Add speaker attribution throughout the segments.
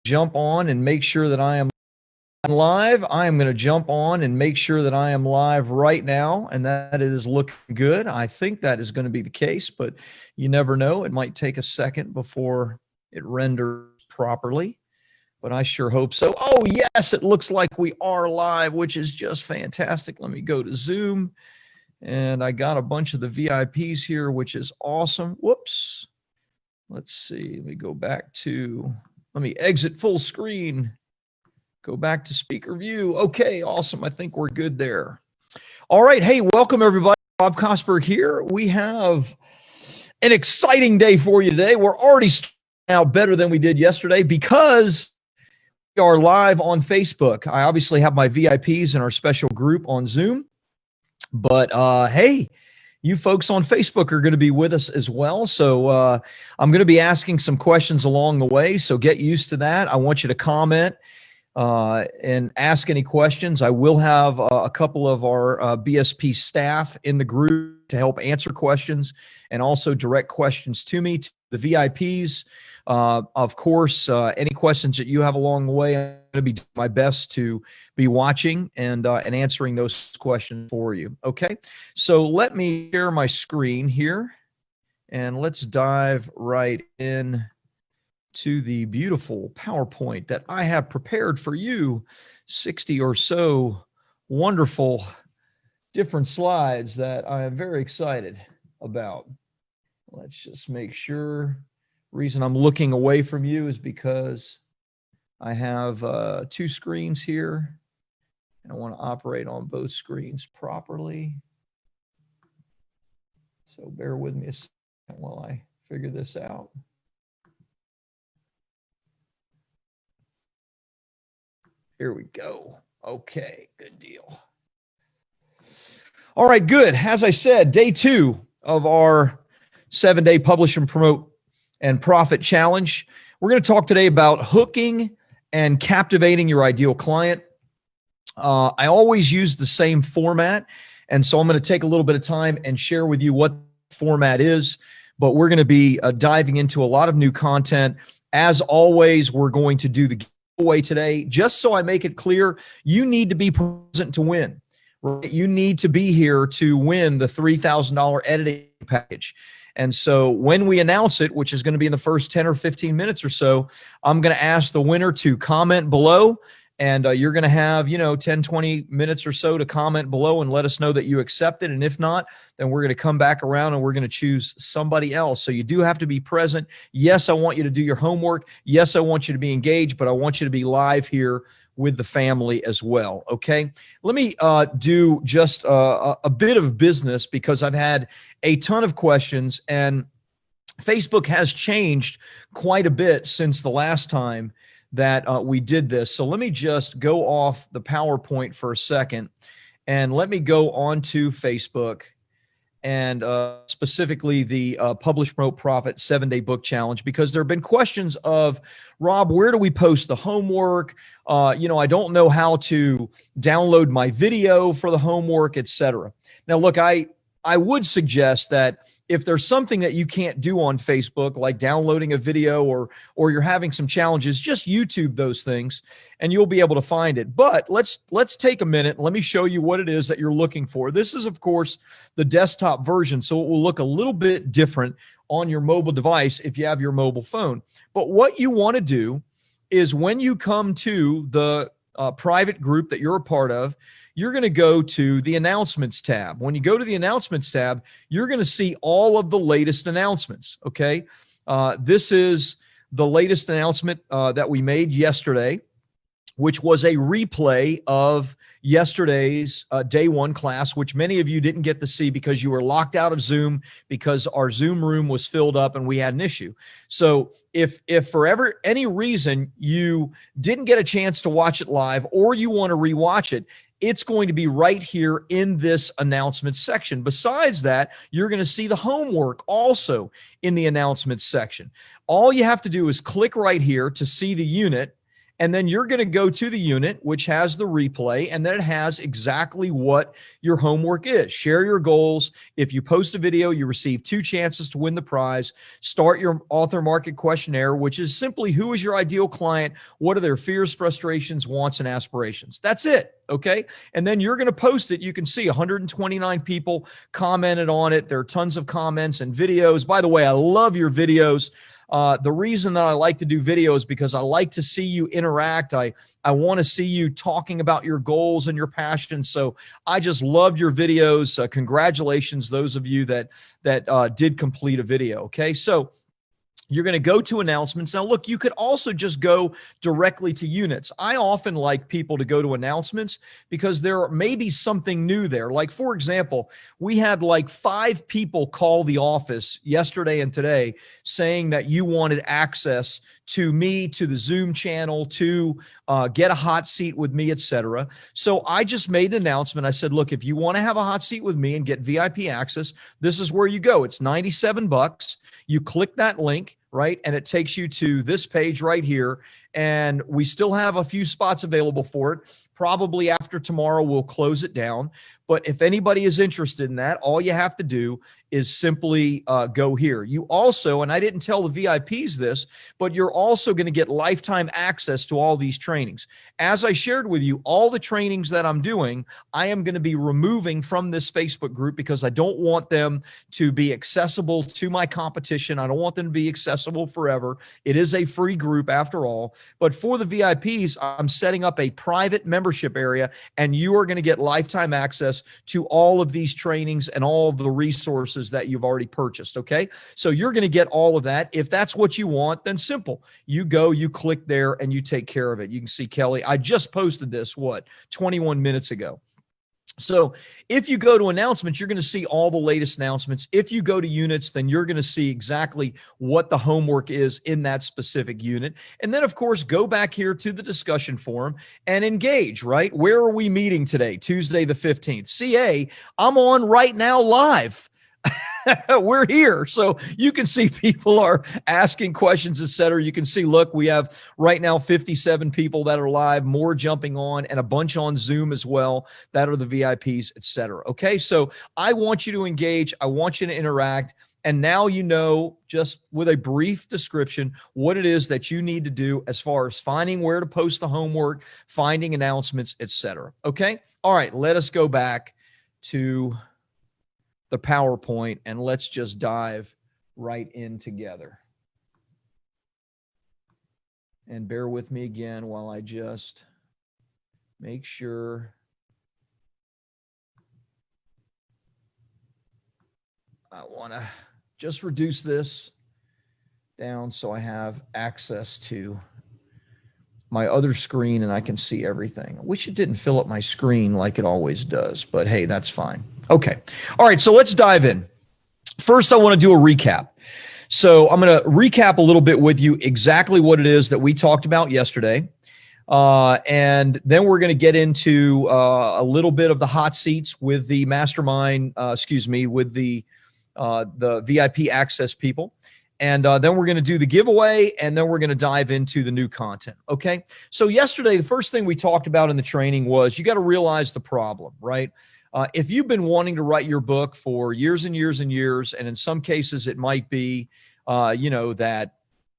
Speaker 1: jump on and make sure that I am live. I am going to jump on and make sure that I am live right now, and that is looking good. I think that is going to be the case, but you never know. It might take a second before it renders properly, but I sure hope so. Oh, yes, it looks like we are live, which is just fantastic. Let me go to Zoom, and I got a bunch of the VIPs here, which is awesome. Whoops. Let's see. Let me go back to, let me exit full screen. Go back to speaker view. Okay, awesome. I think we're good there. All right. Hey, welcome everybody. Rob Kosberg here. We have an exciting day for you today. We're already starting out better than we did yesterday because we are live on Facebook. I obviously have my VIPs in our special group on Zoom, but hey, you folks on Facebook are going to be with us as well. So I'm going to be asking some questions along the way. So get used to that. I want you to comment and ask any questions. I will have a couple of our BSP staff in the group to help answer questions and also direct questions to me, to the VIPs. Of course, any questions that you have along the way, I'm going to be doing my best to be watching and answering those questions for you. Okay, so let me share my screen here and let's dive right in to the beautiful PowerPoint that I have prepared for you, 60 or so wonderful different slides that I am very excited about. Let's just make sure. Reason I'm looking away from you is because I have two screens here and I want to operate on both screens properly. So bear with me a second while I figure this out. Here we go. Okay, good deal. All right, good. As I said, day 2 of our 7-day publish and promote and profit challenge. We're going to talk today about hooking and captivating your ideal client. I always use the same format, and so I'm going to take a little bit of time and share with you what the format is, but we're going to be diving into a lot of new content. As always, we're going to do the giveaway today. Just so I make it clear, you need to be present to win. Right? You need to be here to win the $3,000 editing package. And so when we announce it, which is going to be in the first 10 or 15 minutes or so, I'm going to ask the winner to comment below. And you're going to have, 10, 20 minutes or so to comment below and let us know that you accept it. And if not, then we're going to come back around and we're going to choose somebody else. So you do have to be present. Yes, I want you to do your homework. Yes, I want you to be engaged, but I want you to be live here with the family as well. Okay. Let me do just a bit of business because I've had a ton of questions and Facebook has changed quite a bit since the last time that we did this. So let me just go off the PowerPoint for a second and let me go on to Facebook and specifically the Publish, Promote, Profit 7-Day Book Challenge, because there have been questions of, Rob, where do we post the homework? I don't know how to download my video for the homework, etc. Now, look, I would suggest that if there's something that you can't do on Facebook, like downloading a video or you're having some challenges, just YouTube those things and you'll be able to find it. But let's take a minute and let me show you what it is that you're looking for. This is, of course, the desktop version, so it will look a little bit different on your mobile device if you have your mobile phone. But what you want to do is when you come to the private group that you're a part of, you're going to go to the announcements tab. When you go to the announcements tab, you're going to see all of the latest announcements. Okay. This is the latest announcement that we made yesterday, which was a replay of yesterday's day 1 class, which many of you didn't get to see because you were locked out of Zoom because our Zoom room was filled up and we had an issue. So if for any reason you didn't get a chance to watch it live or you want to rewatch it, it's going to be right here in this announcements section. Besides that, you're going to see the homework also in the announcements section. All you have to do is click right here to see the unit, And then you're going to go to the unit, which has the replay, and then it has exactly what your homework is. Share your goals. If you post a video, you receive 2 chances to win the prize. Start your author market questionnaire, which is simply who is your ideal client? What are their fears, frustrations, wants, and aspirations? That's it. Okay. And then you're going to post it. You can see 129 people commented on it. There are tons of comments and videos. By the way, I love your videos. The reason that I like to do videos because I like to see you interact. I want to see you talking about your goals and your passions. So I just loved your videos. Congratulations, those of you that did complete a video. Okay, so you're going to go to announcements. Now, look, you could also just go directly to units. I often like people to go to announcements because there may be something new there. Like, for example, we had like 5 people call the office yesterday and today saying that you wanted access to me, to the Zoom channel, to get a hot seat with me, etc. So I just made an announcement. I said, look, if you want to have a hot seat with me and get VIP access, this is where you go. It's $97. You click that link, right? And it takes you to this page right here. And we still have a few spots available for it. Probably after tomorrow, we'll close it down. But if anybody is interested in that, all you have to do is simply go here. You also, and I didn't tell the VIPs this, but you're also going to get lifetime access to all these trainings. As I shared with you, all the trainings that I'm doing, I am going to be removing from this Facebook group because I don't want them to be accessible to my competition. I don't want them to be accessible forever. It is a free group after all. But for the VIPs, I'm setting up a private membership area, and you are going to get lifetime access to all of these trainings and all of the resources that you've already purchased, okay? So you're going to get all of that. If that's what you want, then simple. You go, you click there, and you take care of it. You can see Kelly, I just posted this, 21 minutes ago. So if you go to announcements, you're going to see all the latest announcements. If you go to units, then you're going to see exactly what the homework is in that specific unit. And then, of course, go back here to the discussion forum and engage, right? Where are we meeting today? Tuesday the 15th. CA, I'm on right now live. We're here. So you can see people are asking questions, et cetera. You can see, look, we have right now 57 people that are live, more jumping on, and a bunch on Zoom as well that are the VIPs, et cetera. Okay, so I want you to engage. I want you to interact. And now you know, just with a brief description, what it is that you need to do as far as finding where to post the homework, finding announcements, et cetera. Okay, all right, let us go back to the PowerPoint, and let's just dive right in together. And bear with me again while I just make sure I want to just reduce this down so I have access to my other screen and I can see everything. I wish it didn't fill up my screen like it always does, but hey, that's fine. Okay. All right. So let's dive in. First, I want to do a recap. So I'm going to recap a little bit with you exactly what it is that we talked about yesterday. And then we're going to get into a little bit of the hot seats with the mastermind, with the VIP access people. And then we're going to do the giveaway, and then we're going to dive into the new content. Okay. So yesterday, the first thing we talked about in the training was you got to realize the problem, right? If you've been wanting to write your book for years and years and years, and in some cases it might be, that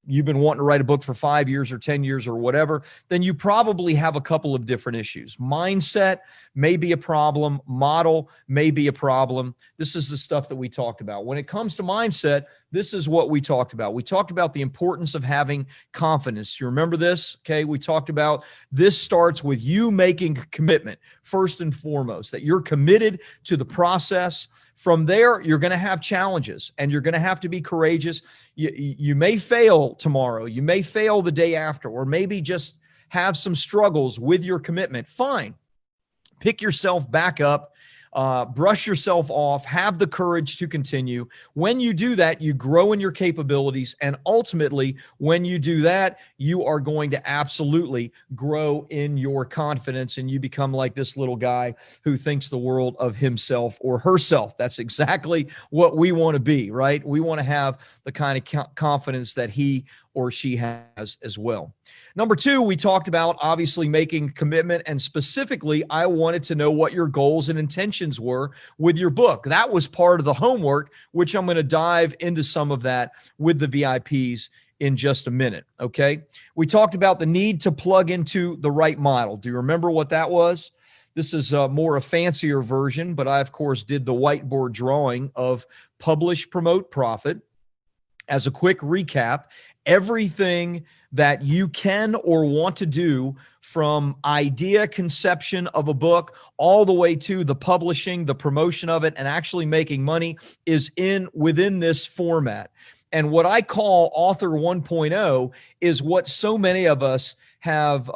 Speaker 1: you've been wanting to write a book for 5 years or 10 years or whatever, then you probably have a couple of different issues. Mindset may be a problem. Model may be a problem. This is the stuff that we talked about. When it comes to mindset, this is what we talked about. We talked about the importance of having confidence. You remember this? Okay. We talked about this starts with you making a commitment first and foremost, that you're committed to the process. From there, you're going to have challenges and you're going to have to be courageous. You may fail tomorrow. You may fail the day after, or maybe just have some struggles with your commitment. Fine. Pick yourself back up. Brush yourself off, have the courage to continue. When you do that, you grow in your capabilities. And ultimately, when you do that, you are going to absolutely grow in your confidence, and you become like this little guy who thinks the world of himself or herself. That's exactly what we want to be, right? We want to have the kind of confidence that he or she has as well. Number two, we talked about obviously making commitment, and specifically, I wanted to know what your goals and intentions were with your book. That was part of the homework, which I'm going to dive into some of that with the VIPs in just a minute. Okay. We talked about the need to plug into the right model. Do you remember what that was? This is more a fancier version, but I, of course, did the whiteboard drawing of publish, promote, profit. As a quick recap, everything that you can or want to do from idea conception of a book all the way to the publishing, the promotion of it, and actually making money is within this format. And what I call Author 1.0 is what so many of us have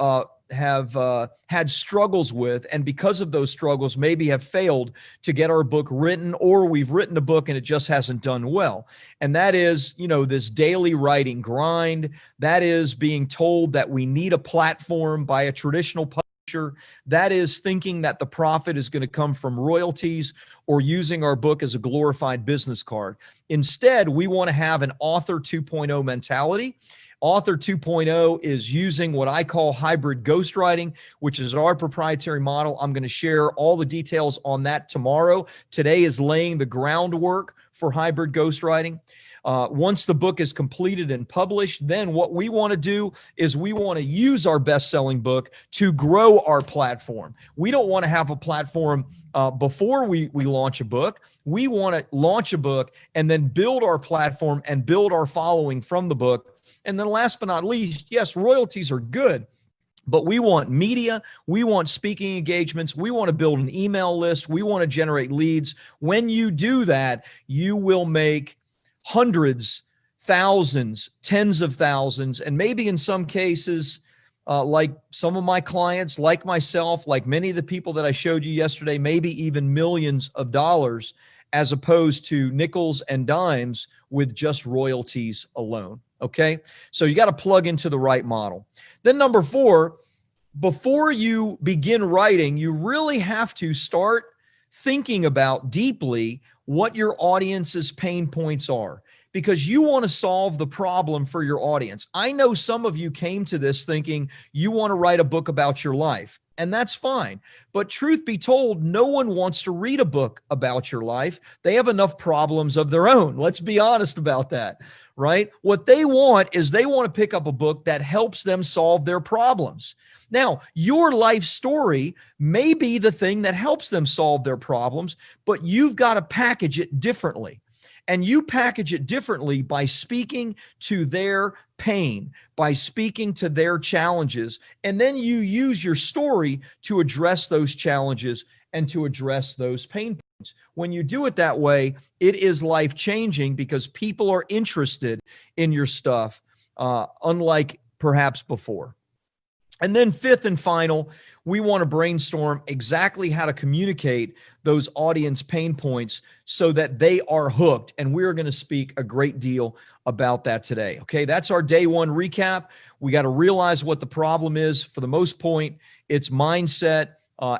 Speaker 1: had struggles with, and because of those struggles, maybe have failed to get our book written, or we've written a book and it just hasn't done well. And that is, this daily writing grind. That is being told that we need a platform by a traditional publisher. That is thinking that the profit is going to come from royalties or using our book as a glorified business card. Instead, we want to have an Author 2.0 mentality. Author 2.0 is using what I call hybrid ghostwriting, which is our proprietary model. I'm going to share all the details on that tomorrow. Today is laying the groundwork for hybrid ghostwriting. Once the book is completed and published, then what we want to do is we want to use our best-selling book to grow our platform. We don't want to have a platform before we launch a book. We want to launch a book and then build our platform and build our following from the book. And then last but not least, yes, royalties are good, but we want media, we want speaking engagements, we want to build an email list, we want to generate leads. When you do that, you will make hundreds, thousands, tens of thousands, and maybe in some cases, like some of my clients, like myself, like many of the people that I showed you yesterday, maybe even millions of dollars, as opposed to nickels and dimes with just royalties alone. Okay, so you got to plug into the right model. Then number four, before you begin writing, you really have to start thinking about deeply what your audience's pain points are, because you want to solve the problem for your audience. I know some of you came to this thinking you want to write a book about your life, and that's fine. But truth be told, no one wants to read a book about your life. They have enough problems of their own. Let's be honest about that, right? What they want is they want to pick up a book that helps them solve their problems. Now, your life story may be the thing that helps them solve their problems, but you've got to package it differently. And you package it differently by speaking to their pain, by speaking to their challenges, and then you use your story to address those challenges and to address those pain points. When you do it that way, it is life-changing because people are interested in your stuff, unlike perhaps before. And then fifth and final, we want to brainstorm exactly how to communicate those audience pain points so that they are hooked. And we're going to speak a great deal about that today. Okay, that's our day one recap. We got to realize what the problem is. For the most point, it's mindset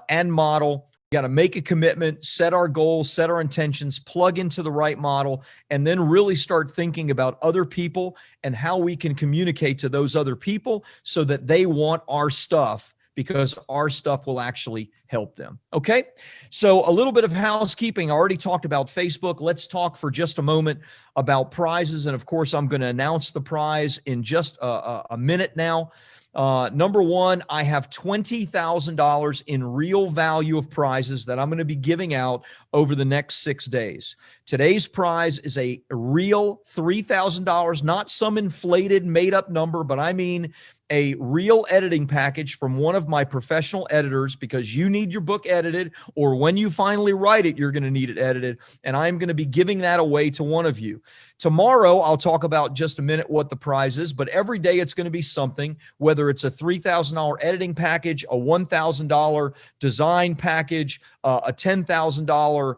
Speaker 1: and model. We got to make a commitment, set our goals, set our intentions, plug into the right model, and then really start thinking about other people and how we can communicate to those other people so that they want our stuff, because our stuff will actually help them. Okay, so a little bit of housekeeping. I already talked about Facebook. Let's talk for just a moment about prizes. And of course, I'm going to announce the prize in just a minute now. Number one, I have $20,000 in real value of prizes that I'm going to be giving out over the next 6 days. Today's prize is a real $3,000, not some inflated, made up number, but I mean a real editing package from one of my professional editors, because you need your book edited, or when you finally write it, you're going to need it edited. And I'm going to be giving that away to one of you. Tomorrow, I'll talk about just a minute what the prize is, but every day it's going to be something, whether it's a $3,000 editing package, a $1,000 design package, a $10,000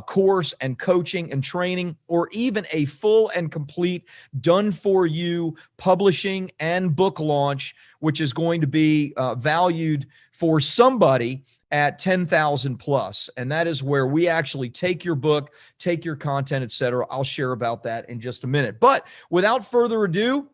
Speaker 1: course and coaching and training, or even a full and complete done-for-you publishing and book launch, which is going to be valued for somebody at 10,000 plus. And that is where we actually take your book, take your content, etc. I'll share about that in just a minute. But without further ado,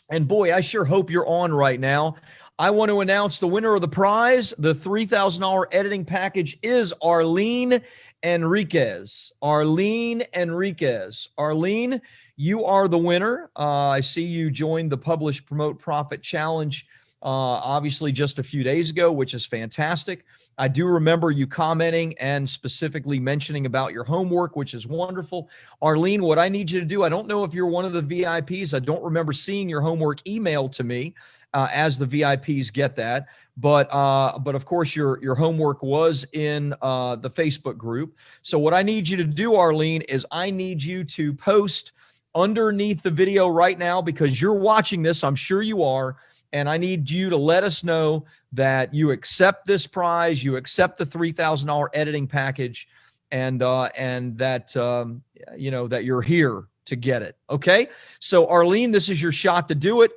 Speaker 1: And boy, I sure hope you're on right now. I want to announce the winner of the prize. The $3,000 editing package is Arlene Enriquez. Arlene Enriquez. Arlene, you are the winner. I see you joined the Publish, Promote, Profit Challenge obviously just a few days ago, which is fantastic. I do remember you commenting and specifically mentioning about your homework, which is wonderful. Arlene, what I need you to do, I don't know if you're one of the VIPs. I don't remember seeing your homework emailed to me as the VIPs get that. But of course, your homework was in the Facebook group. So what I need you to do, Arlene, is I need you to post underneath the video right now, because you're watching this, I'm sure you are, and I need you to let us know that you accept this prize, you accept the $3,000 editing package, and that that you're here to get it. Okay. So Arlene, this is your shot to do it.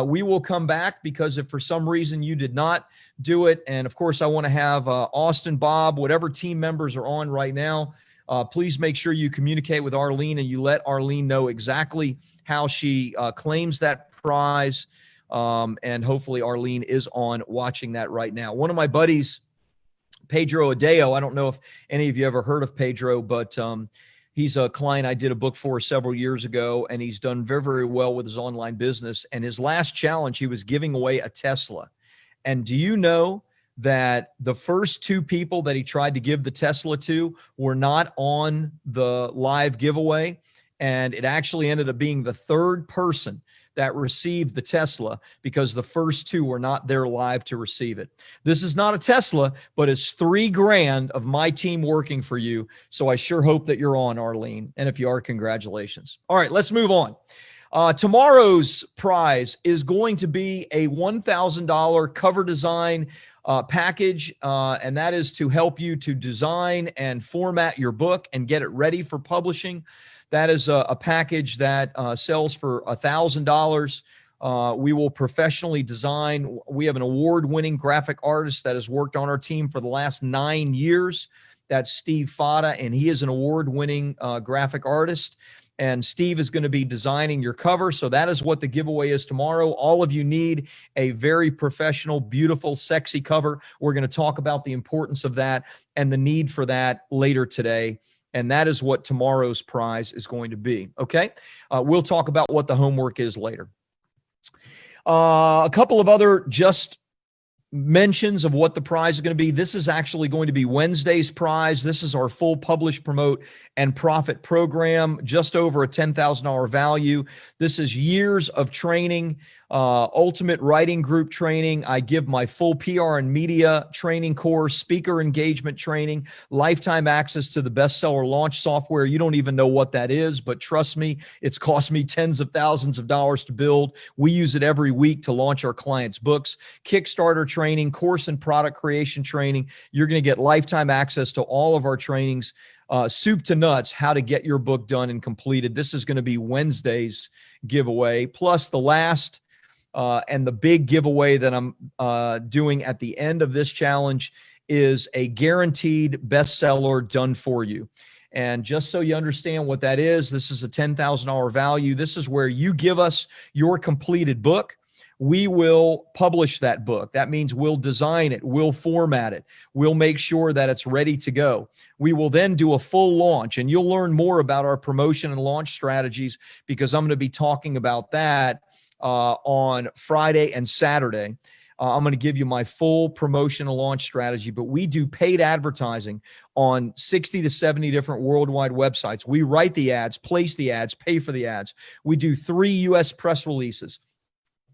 Speaker 1: We will come back, because if for some reason you did not do it, and of course I want to have Austin, Bob, whatever team members are on right now, please make sure you communicate with Arlene and you let Arlene know exactly how she claims that prize. And hopefully Arlene is on watching that right now. One of my buddies, Pedro Adeo, I don't know if any of you ever heard of Pedro, but he's a client I did a book for several years ago, and he's done very, very well with his online business. And his last challenge, he was giving away a Tesla. And do you know that the first two people that he tried to give the Tesla to were not on the live giveaway? And it actually ended up being the third person that received the Tesla, because the first two were not there live to receive it. This is not a Tesla, but it's $3,000 of my team working for you. So I sure hope that you're on, Arlene. And if you are, congratulations. All right, let's move on. Tomorrow's prize is going to be a $1,000 cover design package, and that is to help you to design and format your book and get it ready for publishing. That is a package that sells for $1,000. We will professionally design. We have an award-winning graphic artist that has worked on our team for the last 9 years. That's Steve Fada, and he is an award-winning graphic artist. And Steve is going to be designing your cover. So that is what the giveaway is tomorrow. All of you need a very professional, beautiful, sexy cover. We're going to talk about the importance of that and the need for that later today. And that is what tomorrow's prize is going to be. Okay. We'll talk about what the homework is later. A couple of other just mentions of what the prize is going to be. This is actually going to be Wednesday's prize. This is our full Publish, Promote, and Profit program, just over a $10,000 value. This is years of training, ultimate writing group training. I give my full PR and media training course, speaker engagement training, lifetime access to the bestseller launch software. You don't even know what that is, but trust me, it's cost me tens of thousands of dollars to build. We use it every week to launch our clients' books. Kickstarter training, course and product creation training. You're going to get lifetime access to all of our trainings, soup to nuts, how to get your book done and completed. This is going to be Wednesday's giveaway, plus the last and the big giveaway that I'm doing at the end of this challenge is a guaranteed bestseller done for you. And just so you understand what that is, this is a $10,000 value. This is where you give us your completed book. We will publish that book. That means we'll design it, we'll format it, we'll make sure that it's ready to go. We will then do a full launch, and you'll learn more about our promotion and launch strategies, because I'm going to be talking about that on Friday and Saturday. I'm going to give you my full promotion and launch strategy, but we do paid advertising on 60 to 70 different worldwide websites. We write the ads, place the ads, pay for the ads. We do 3 U.S. press releases,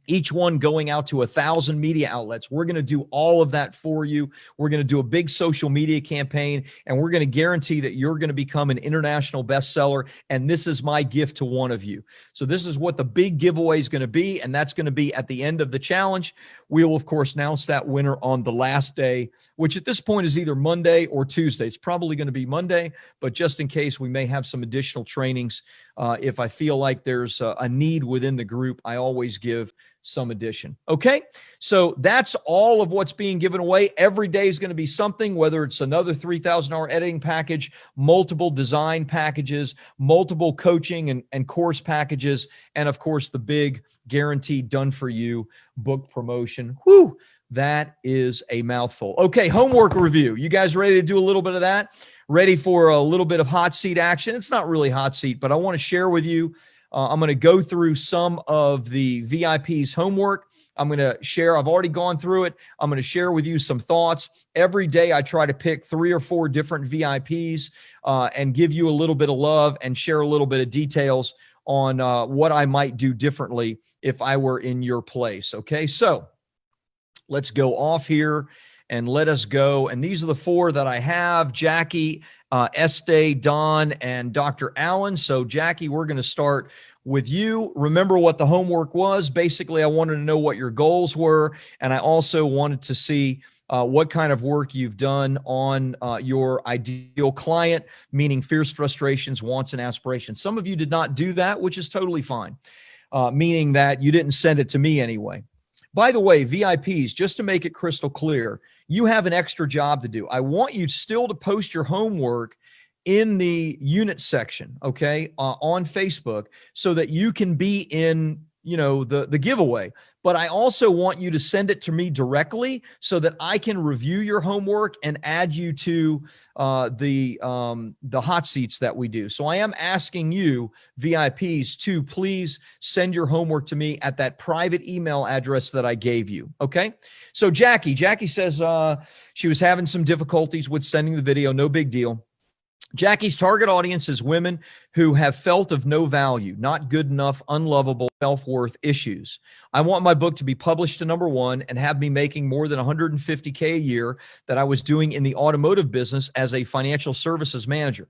Speaker 1: each one going out to 1,000 media outlets. We're going to do all of that for you. We're going to do a big social media campaign, and we're going to guarantee that you're going to become an international bestseller. And this is my gift to one of you. So this is what the big giveaway is going to be, and that's going to be at the end of the challenge. We will, of course, announce that winner on the last day, which at this point is either Monday or Tuesday. It's probably going to be Monday, but just in case, we may have some additional trainings. If I feel like there's a need within the group, I always give some addition. Okay. So that's all of what's being given away. Every day is going to be something, whether it's another $3,000 editing package, multiple design packages, multiple coaching and course packages, and of course, the big guaranteed done for you book promotion. Whew, that is a mouthful. Okay. Homework review. You guys ready to do a little bit of that? Ready for a little bit of hot seat action? It's not really hot seat, but I want to share with you. I'm going to go through some of the VIP's homework. I'm going to share. I've already gone through it. I'm going to share with you some thoughts. Every day I try to pick 3 or 4 different VIPs and give you a little bit of love and share a little bit of details on what I might do differently if I were in your place. Okay, so let's go off here and let us go. And these are the 4 that I have: Jackie, Estee, Don, and Dr. Allen. So Jackie, we're going to start with you. Remember what the homework was. Basically, I wanted to know what your goals were. And I also wanted to see what kind of work you've done on your ideal client, meaning fears, frustrations, wants, and aspirations. Some of you did not do that, which is totally fine, meaning that you didn't send it to me anyway. By the way, VIPs, just to make it crystal clear, you have an extra job to do. I want you still to post your homework in the unit section, okay, on Facebook, so that you can be in, the giveaway. But I also want you to send it to me directly so that I can review your homework and add you to the hot seats that we do. So I am asking you, VIPs, to please send your homework to me at that private email address that I gave you. Okay. So Jackie says she was having some difficulties with sending the video. No big deal. Jackie's target audience is women who have felt of no value, not good enough, unlovable, self-worth issues. I want my book to be published to #1 and have me making more than $150K a year that I was doing in the automotive business as a financial services manager.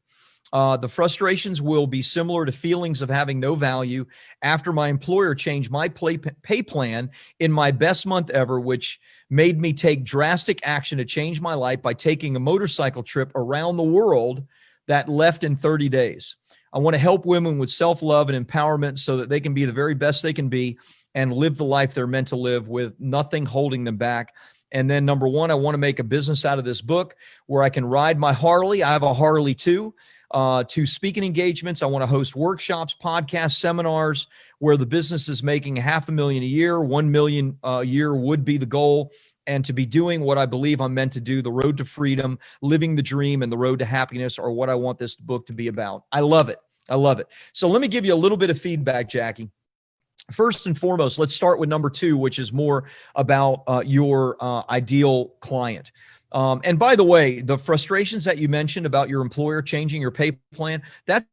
Speaker 1: The frustrations will be similar to feelings of having no value after my employer changed my pay plan in my best month ever, which made me take drastic action to change my life by taking a motorcycle trip around the world that left in 30 days. I want to help women with self-love and empowerment so that they can be the very best they can be and live the life they're meant to live with nothing holding them back. And then #1, I want to make a business out of this book where I can ride my Harley. I have a Harley too. To speaking engagements. I want to host workshops, podcasts, seminars where the business is making $500,000 a year. 1 million a year would be the goal. And to be doing what I believe I'm meant to do, the road to freedom, living the dream, and the road to happiness are what I want this book to be about. I love it. I love it. So let me give you a little bit of feedback, Jackie. First and foremost, let's start with #2, which is more about your ideal client. And by the way, the frustrations that you mentioned about your employer changing your pay plan, that's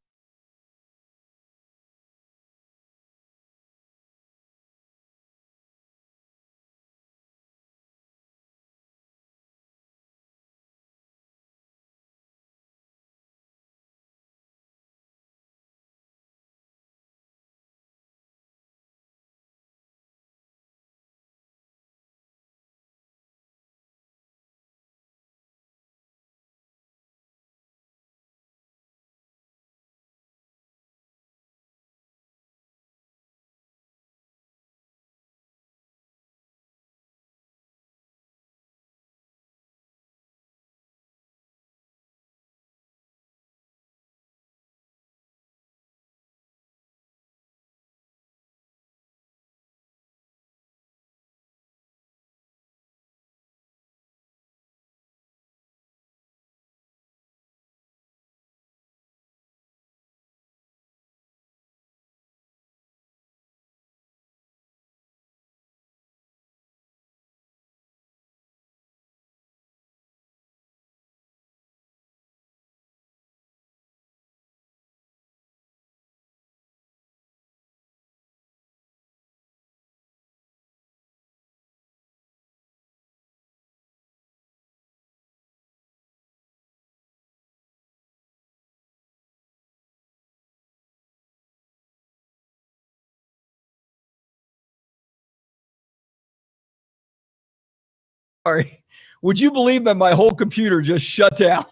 Speaker 1: sorry. Would you believe that my whole computer just shut down?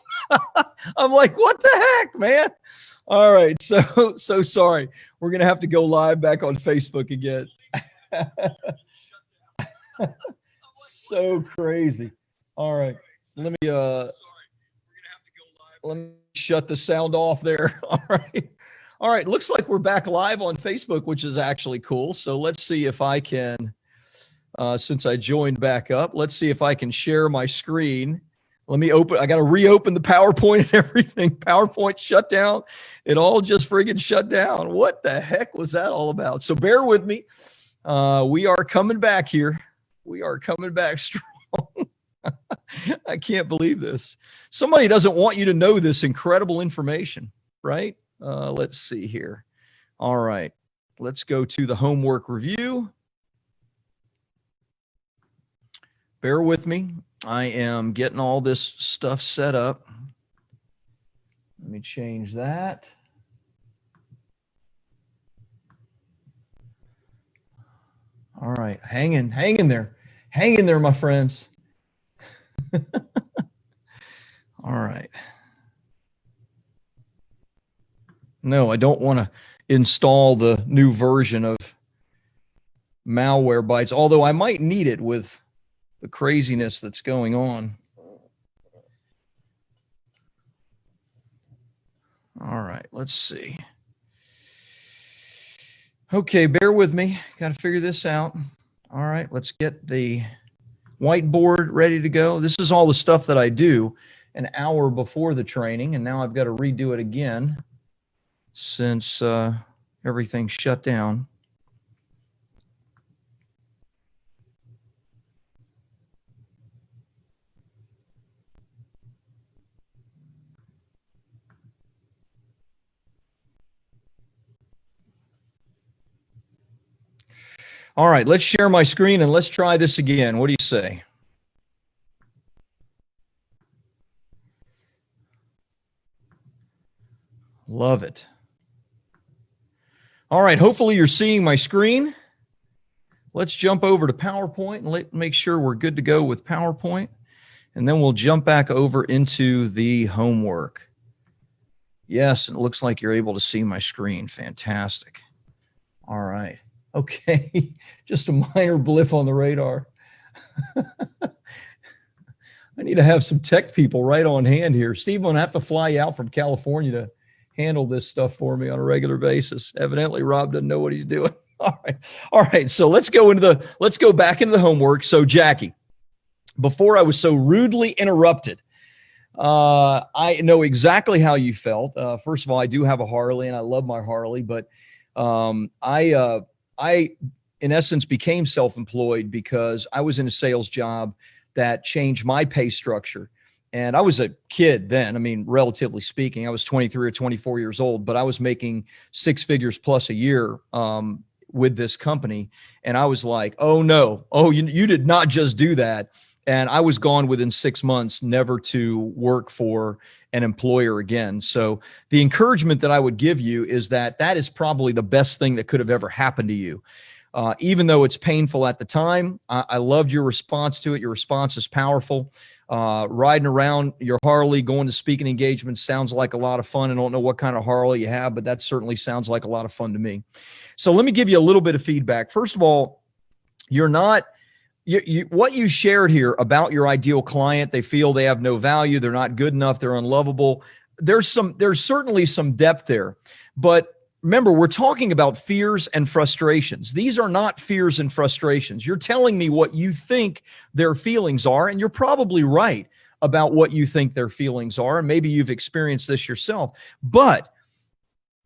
Speaker 1: I'm like, what the heck, man? All right. So sorry. We're going to have to go live back on Facebook again. So crazy. All right. Let me shut the sound off there. All right. All right. Looks like we're back live on Facebook, which is actually cool. So let's see if I can, since I joined back up, let's see if I can share my screen. Let me I got to reopen the PowerPoint and everything. PowerPoint shut down. It all just friggin' shut down. What the heck was that all about? So bear with me. We are coming back here. We are coming back strong. I can't believe this. Somebody doesn't want you to know this incredible information, right? Let's see here. All right. Let's go to the homework review. Bear with me. I am getting all this stuff set up. Let me change that. All right. Hang in there. Hang in there, my friends. All right. No, I don't want to install the new version of Malwarebytes, although I might need it with the craziness that's going on. All right, let's see. Okay, bear with me. Got to figure this out. All right, let's get the whiteboard ready to go. This is all the stuff that I do an hour before the training, and now I've got to redo it again since everything's shut down. All right, let's share my screen and let's try this again. What do you say? Love it. All right, hopefully you're seeing my screen. Let's jump over to PowerPoint and make sure we're good to go with PowerPoint. And then we'll jump back over into the homework. Yes, it looks like you're able to see my screen. Fantastic. All right. Okay, just a minor blip on the radar. I need to have some tech people right on hand here. Steve, I'm gonna have to fly out from California to handle this stuff for me on a regular basis. Evidently, Rob doesn't know what he's doing. All right. So let's go back into the homework. So Jackie, before I was so rudely interrupted, I know exactly how you felt. First of all, I do have a Harley and I love my Harley, but I, in essence, became self-employed because I was in a sales job that changed my pay structure. And I was a kid then. I mean, relatively speaking, I was 23 or 24 years old, but I was making six figures plus a year with this company. And I was like, oh, no. Oh, you did not just do that. And I was gone within 6 months, never to work for an employer again. So the encouragement that I would give you is that is probably the best thing that could have ever happened to you. Even though it's painful at the time, I loved your response to it. Your response is powerful. Riding around your Harley, going to speaking engagements sounds like a lot of fun. I don't know what kind of Harley you have, but that certainly sounds like a lot of fun to me. So let me give you a little bit of feedback. First of all, what you shared here about your ideal client, they feel they have no value, they're not good enough, they're unlovable. There's certainly some depth there. But remember, we're talking about fears and frustrations. These are not fears and frustrations. You're telling me what you think their feelings are, and you're probably right about what you think their feelings are. And maybe you've experienced this yourself, but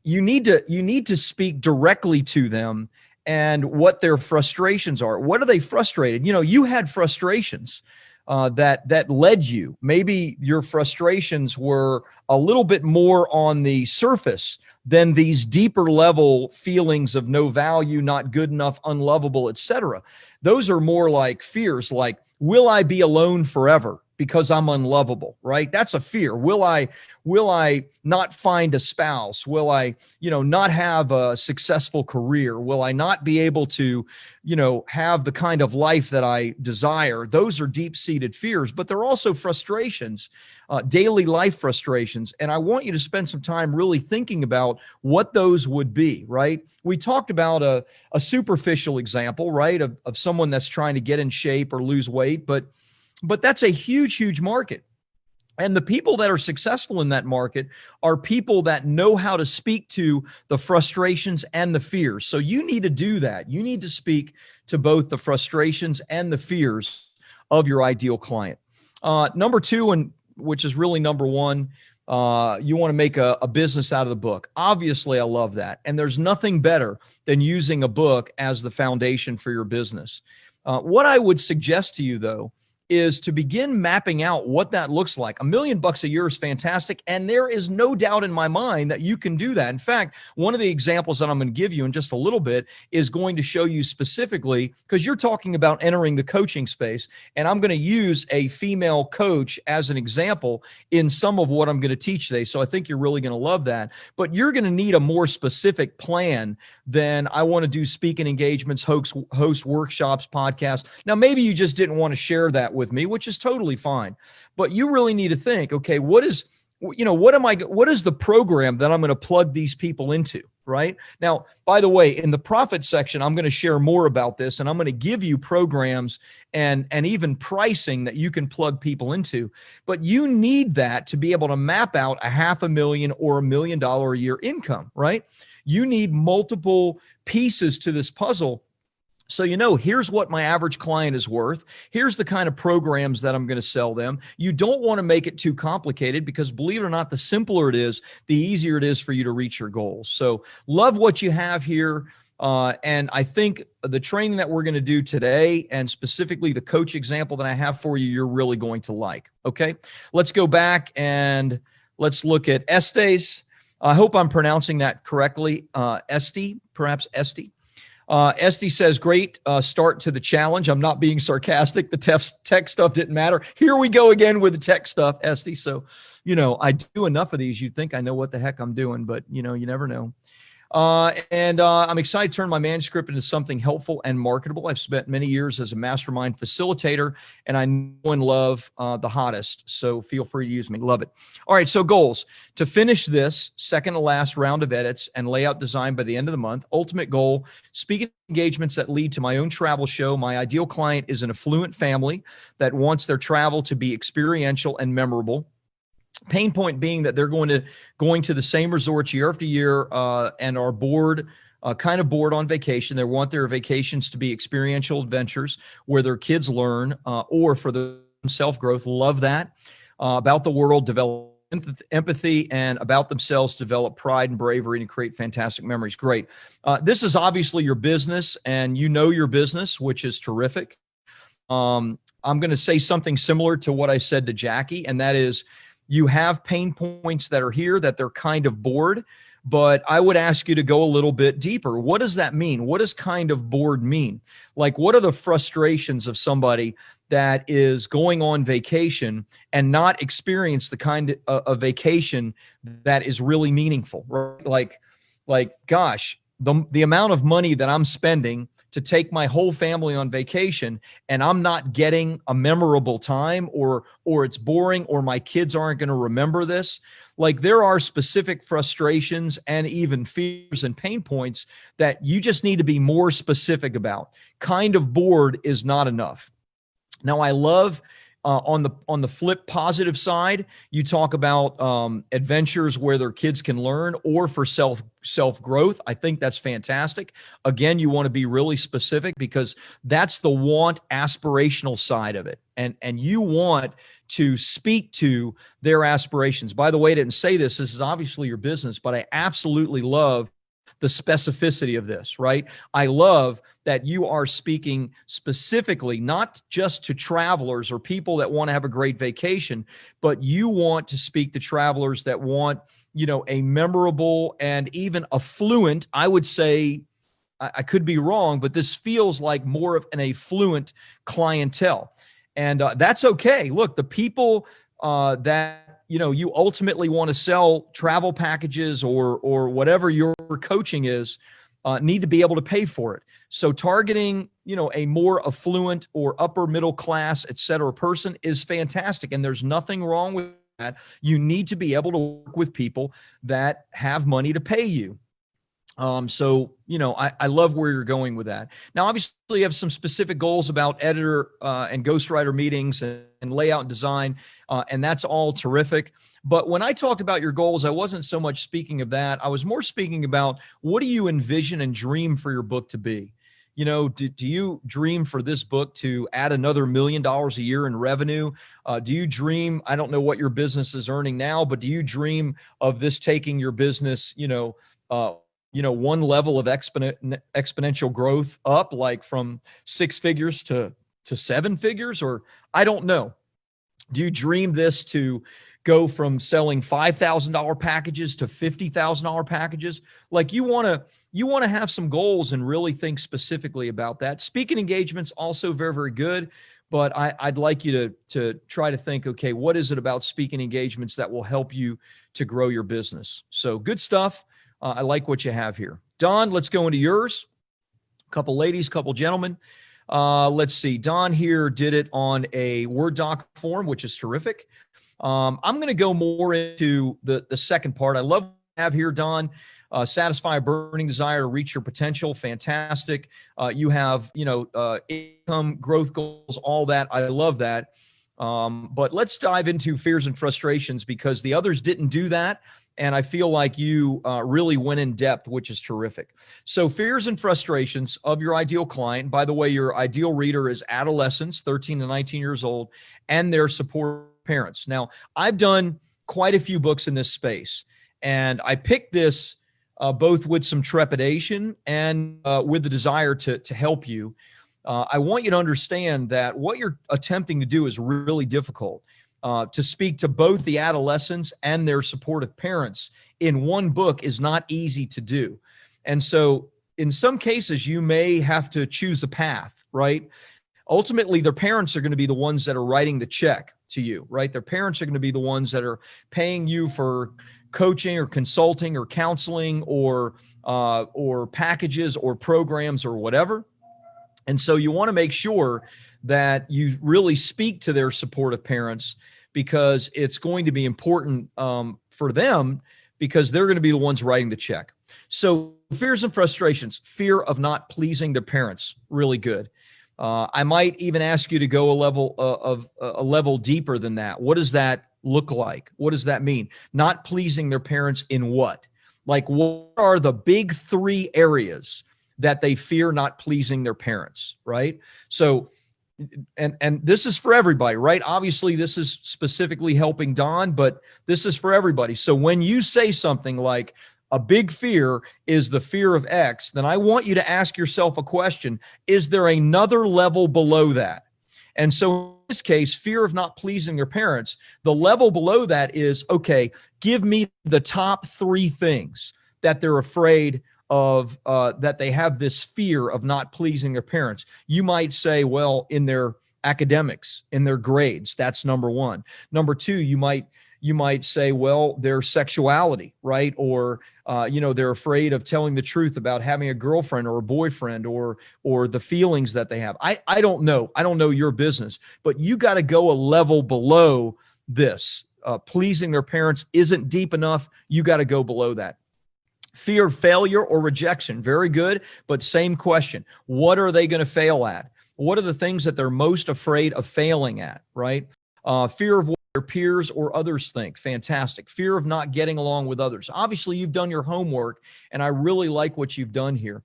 Speaker 1: you need to speak directly to them and what their frustrations are. What are they frustrated? You had frustrations that led you. Maybe your frustrations were a little bit more on the surface than these deeper level feelings of no value, not good enough, unlovable, etc. Those are more like fears, like, will I be alone forever? because I'm unlovable, right? That's a fear. Will I not find a spouse? Will I, not have a successful career? Will I not be able to, have the kind of life that I desire? Those are deep-seated fears, but they're also frustrations, daily life frustrations. And I want you to spend some time really thinking about what those would be, right? We talked about a superficial example, right? Of someone that's trying to get in shape or lose weight, but that's a huge, huge market. And the people that are successful in that market are people that know how to speak to the frustrations and the fears. So you need to do that. You need to speak to both the frustrations and the fears of your ideal client. Number two, and which is really number one, you want to make a business out of the book. Obviously, I love that. And there's nothing better than using a book as the foundation for your business. What I would suggest to you, though, is to begin mapping out what that looks like. $1 million a year is fantastic. And there is no doubt in my mind that you can do that. In fact, one of the examples that I'm going to give you in just a little bit is going to show you specifically, because you're talking about entering the coaching space, and I'm going to use a female coach as an example in some of what I'm going to teach today. So I think you're really going to love that. But you're going to need a more specific plan than I want to do speaking engagements, host workshops, podcasts. Now, maybe you just didn't want to share that with me, which is totally fine. But you really need to think, okay, what is the program that I'm going to plug these people into, right? Now, by the way, in the profit section, I'm going to share more about this, and I'm going to give you programs and even pricing that you can plug people into. But you need that to be able to map out $500,000 or $1 million a year income, right? You need multiple pieces to this puzzle. So, here's what my average client is worth. Here's the kind of programs that I'm going to sell them. You don't want to make it too complicated, because believe it or not, the simpler it is, the easier it is for you to reach your goals. So love what you have here. And I think the training that we're going to do today, and specifically the coach example that I have for you, you're really going to like. Okay, let's go back and let's look at Estes. I hope I'm pronouncing that correctly. Esty, perhaps Esty. Esty says, great start to the challenge. I'm not being sarcastic. The tech stuff didn't matter. Here we go again with the tech stuff, Esty. So, I do enough of these. You'd think I know what the heck I'm doing, but, you never know. I'm excited to turn my manuscript into something helpful and marketable. I've spent many years as a mastermind facilitator, and I know and love the hottest. So feel free to use me. Love it. All right. So goals: to finish this second to last round of edits and layout design by the end of the month. Ultimate goal: speaking engagements that lead to my own travel show. My ideal client is an affluent family that wants their travel to be experiential and memorable. Pain point being that they're going to the same resorts year after year and are bored, kind of bored on vacation. They want their vacations to be experiential adventures where their kids learn or for their self-growth. Love that. About the world, develop empathy, and about themselves, develop pride and bravery, and create fantastic memories. Great. This is obviously your business, and your business, which is terrific. I'm going to say something similar to what I said to Jackie, and that is, you have pain points that are here that they're kind of bored, but I would ask you to go a little bit deeper. What does that mean? What does kind of bored mean? Like, what are the frustrations of somebody that is going on vacation and not experience the kind of vacation that is really meaningful, right? Like, gosh, the amount of money that I'm spending to take my whole family on vacation, and I'm not getting a memorable time, or it's boring, or my kids aren't going to remember this. Like, there are specific frustrations and even fears and pain points that you just need to be more specific about. Kind of bored is not enough. Now, I love on the flip positive side, you talk about adventures where their kids can learn, or for self growth. I think that's fantastic. Again, you want to be really specific, because that's the want aspirational side of it, and you want to speak to their aspirations. By the way, I didn't say this. This is obviously your business, but I absolutely love the specificity of this, right? I love that you are speaking specifically, not just to travelers or people that want to have a great vacation, but you want to speak to travelers that want, a memorable and even affluent, I would say, I could be wrong, but this feels like more of an affluent clientele. And that's okay. Look, the people that, you ultimately want to sell travel packages or whatever your coaching is, need to be able to pay for it. So targeting, a more affluent or upper middle class, et cetera, person is fantastic. And there's nothing wrong with that. You need to be able to work with people that have money to pay you. So, I love where you're going with that. Now, obviously, you have some specific goals about editor and ghostwriter meetings and layout and design, and that's all terrific. But when I talked about your goals, I wasn't so much speaking of that. I was more speaking about what do you envision and dream for your book to be? Do you dream for this book to add another $1 million a year in revenue? Do you dream, I don't know what your business is earning now, but do you dream of this taking your business, one level of exponential growth up, like from 6 figures to 7 figures? Or I don't know. Do you dream this to go from selling $5,000 packages to $50,000 packages? Like you want to have some goals and really think specifically about that. Speaking engagements also very, very good. But I'd like you to try to think, okay, what is it about speaking engagements that will help you to grow your business? So good stuff. I like what you have here. Don, let's go into yours. Couple ladies, couple gentlemen. Let's see. Don here did it on a Word doc form, which is terrific. I'm going to go more into the second part. I love what you have here, Don. Satisfy a burning desire to reach your potential. Fantastic. You have, income, growth goals, all that. I love that. But let's dive into fears and frustrations, because the others didn't do that. And I feel like you really went in depth, which is terrific. So fears and frustrations of your ideal client. By the way, your ideal reader is adolescents, 13 to 19 years old, and their support parents. Now, I've done quite a few books in this space, and I picked this both with some trepidation and with the desire to help you. I want you to understand that what you're attempting to do is really difficult. To speak to both the adolescents and their supportive parents in one book is not easy to do. And so in some cases, you may have to choose a path, right? Ultimately, their parents are going to be the ones that are writing the check to you, right? Their parents are going to be the ones that are paying you for coaching or consulting or counseling or packages or programs or whatever. And so you want to make sure that you really speak to their supportive parents, because it's going to be important for them, because they're going to be the ones writing the check. So fears and frustrations, fear of not pleasing their parents, really good. I might even ask you to go a level deeper than that. What does that look like? What does that mean? Not pleasing their parents in what? Like, what are the big 3 areas that they fear not pleasing their parents, right? So, and this is for everybody, right? Obviously, this is specifically helping Don, but this is for everybody. So when you say something like a big fear is the fear of X, then I want you to ask yourself a question. Is there another level below that? And so in this case, fear of not pleasing their parents, the level below that is, okay, give me the top 3 things that they're afraid of, that they have this fear of not pleasing their parents. You might say, well, in their academics, in their grades, that's number 1. Number 2, you might say, well, their sexuality, right? Or, they're afraid of telling the truth about having a girlfriend or a boyfriend, or the feelings that they have. I don't know. I don't know your business, but you got to go a level below this. Pleasing their parents isn't deep enough. You got to go below that. Fear of failure or rejection. Very good. But same question. What are they going to fail at? What are the things that they're most afraid of failing at, right? Fear of what their peers or others think. Fantastic. Fear of not getting along with others. Obviously, you've done your homework, and I really like what you've done here.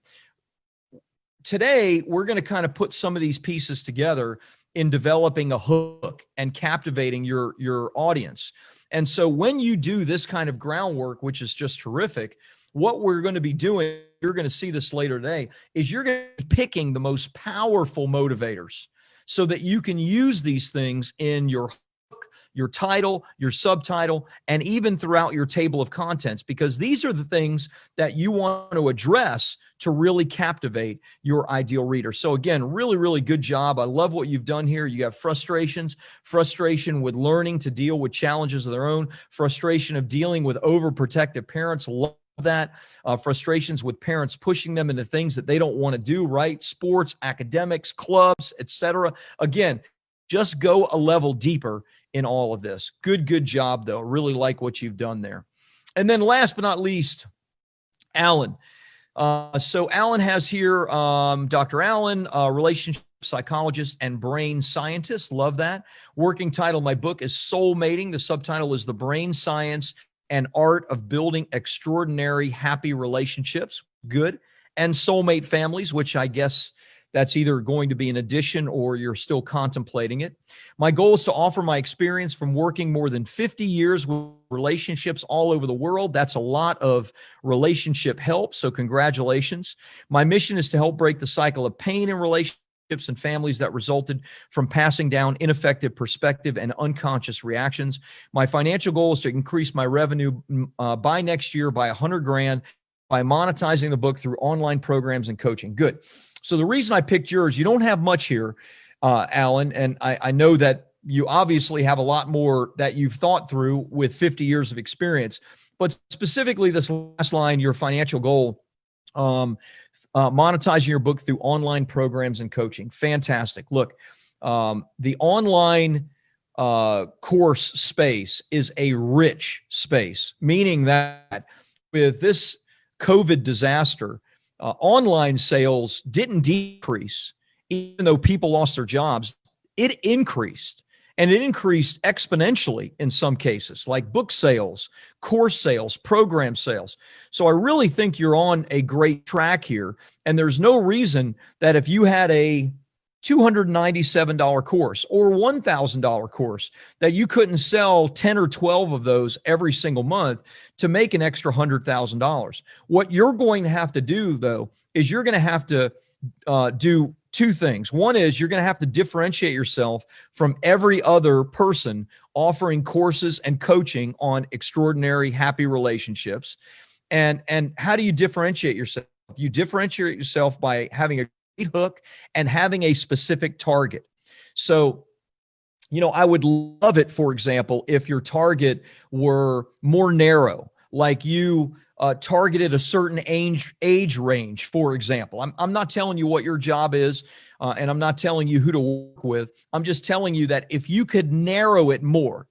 Speaker 1: Today, we're going to kind of put some of these pieces together in developing a hook and captivating your audience. And so when you do this kind of groundwork, which is just terrific, what we're going to be doing, you're going to see this later today, is you're going to be picking the most powerful motivators so that you can use these things in your hook, your title, your subtitle, and even throughout your table of contents, because these are the things that you want to address to really captivate your ideal reader. So again, really, really good job. I love what you've done here. You have frustration with learning to deal with challenges of their own, frustration of dealing with overprotective parents. Love that. Frustrations with parents pushing them into things that they don't want to do, right? Sports, academics, clubs, etc. Again, just go a level deeper in all of this. Good job, though. Really like what you've done there. And then last but not least, Alan. So Alan has here, Dr. Alan, relationship psychologist and brain scientist. Love that. Working title of my book is Soul Mating. The subtitle is The Brain Science and Art of Building Extraordinary Happy Relationships. Good. And Soulmate Families, which I guess that's either going to be an addition or you're still contemplating it. My goal is to offer my experience from working more than 50 years with relationships all over the world. That's a lot of relationship help, so congratulations. My mission is to help break the cycle of pain in relationships and families that resulted from passing down ineffective perspective and unconscious reactions. My financial goal is to increase my revenue by next year by 100 grand by monetizing the book through online programs and coaching. Good. So the reason I picked yours, you don't have much here, Alan, and I know that you obviously have a lot more that you've thought through with 50 years of experience, but specifically this last line, your financial goal, monetizing your book through online programs and coaching. Fantastic. Look, the online course space is a rich space, meaning that with this COVID disaster, online sales didn't decrease, even though people lost their jobs. It increased, and it increased exponentially in some cases, like book sales, course sales, program sales. So I really think you're on a great track here. And there's no reason that if you had a $297 course or $1,000 course that you couldn't sell 10 or 12 of those every single month to make an extra $100,000. What you're going to have to do, though, is you're going to have to do two things. One is you're going to have to differentiate yourself from every other person offering courses and coaching on extraordinary happy relationships. And how do you differentiate yourself? You differentiate yourself by having a hook and having a specific target. So, I would love it, for example, if your target were more narrow, like you targeted a certain age range, for example. I'm not telling you what your job is, and I'm not telling you who to work with. I'm just telling you that if you could narrow it more,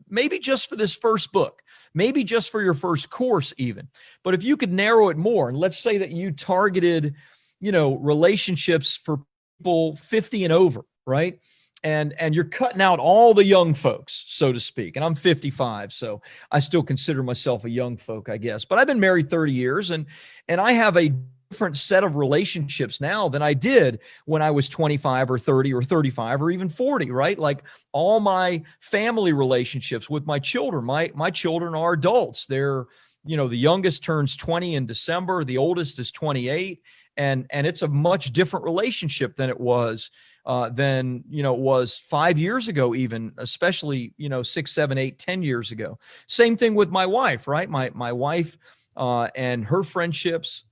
Speaker 1: maybe just for this first book, maybe just for your first course even, but if you could narrow it more, and let's say that you targeted relationships for people 50 and over, right? And you're cutting out all the young folks, so to speak. And I'm 55, so I still consider myself a young folk, I guess. But I've been married 30 years, and I have a different set of relationships now than I did when I was 25 or 30 or 35 or even 40, right? Like all my family relationships with my children, my children are adults. They're, the youngest turns 20 in December. The oldest is 28. And it's a much different relationship than it was it was 5 years ago, even, especially 6, 7, 8, 10 years ago. Same thing with my wife, right? My wife and her friendships,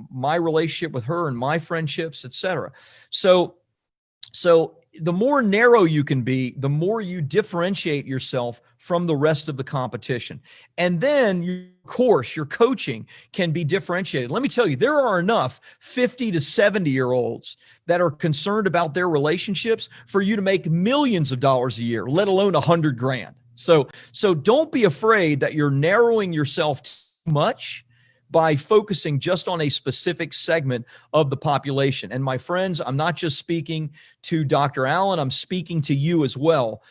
Speaker 1: my relationship with her and my friendships, etc. So the more narrow you can be, the more you differentiate yourself from the rest of the competition. And then your course, your coaching can be differentiated. Let me tell you, there are enough 50 to 70-year-olds that are concerned about their relationships for you to make millions of dollars a year, let alone 100 grand. So don't be afraid that you're narrowing yourself too much by focusing just on a specific segment of the population. And my friends, I'm not just speaking to Dr. Allen, I'm speaking to you as well.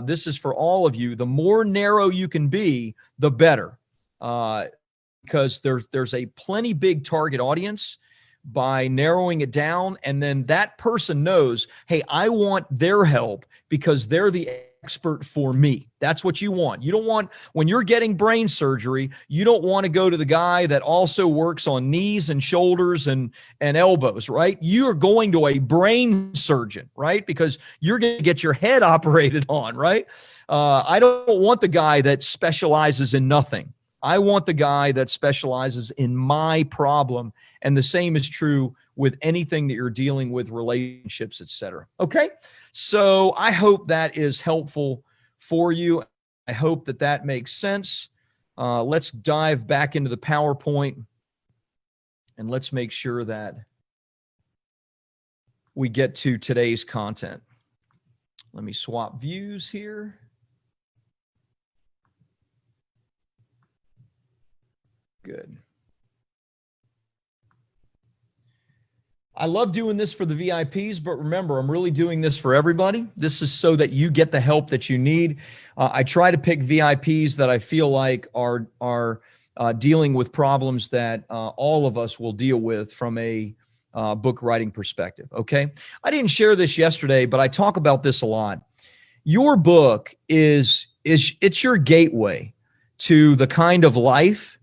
Speaker 1: This is for all of you. The more narrow you can be, the better, because there's a plenty big target audience by narrowing it down. And then that person knows, hey, I want their help because they're the expert for me. That's what you want. You don't want, when you're getting brain surgery, you don't want to go to the guy that also works on knees and shoulders and elbows, right? You are going to a brain surgeon, right? Because you're going to get your head operated on, right? I don't want the guy that specializes in nothing. I want the guy that specializes in my problem. And the same is true with anything that you're dealing with, relationships, et cetera. Okay. So I hope that is helpful for you. I hope that that makes sense. Let's dive back into the PowerPoint and let's make sure that we get to today's content. Let me swap views here. Good. I love doing this for the VIPs, but remember, I'm really doing this for everybody. This is so that you get the help that you need. I try to pick VIPs that I feel like are dealing with problems that all of us will deal with from a book writing perspective. Okay. I didn't share this yesterday, but I talk about this a lot. Your book it's your gateway to the kind of life,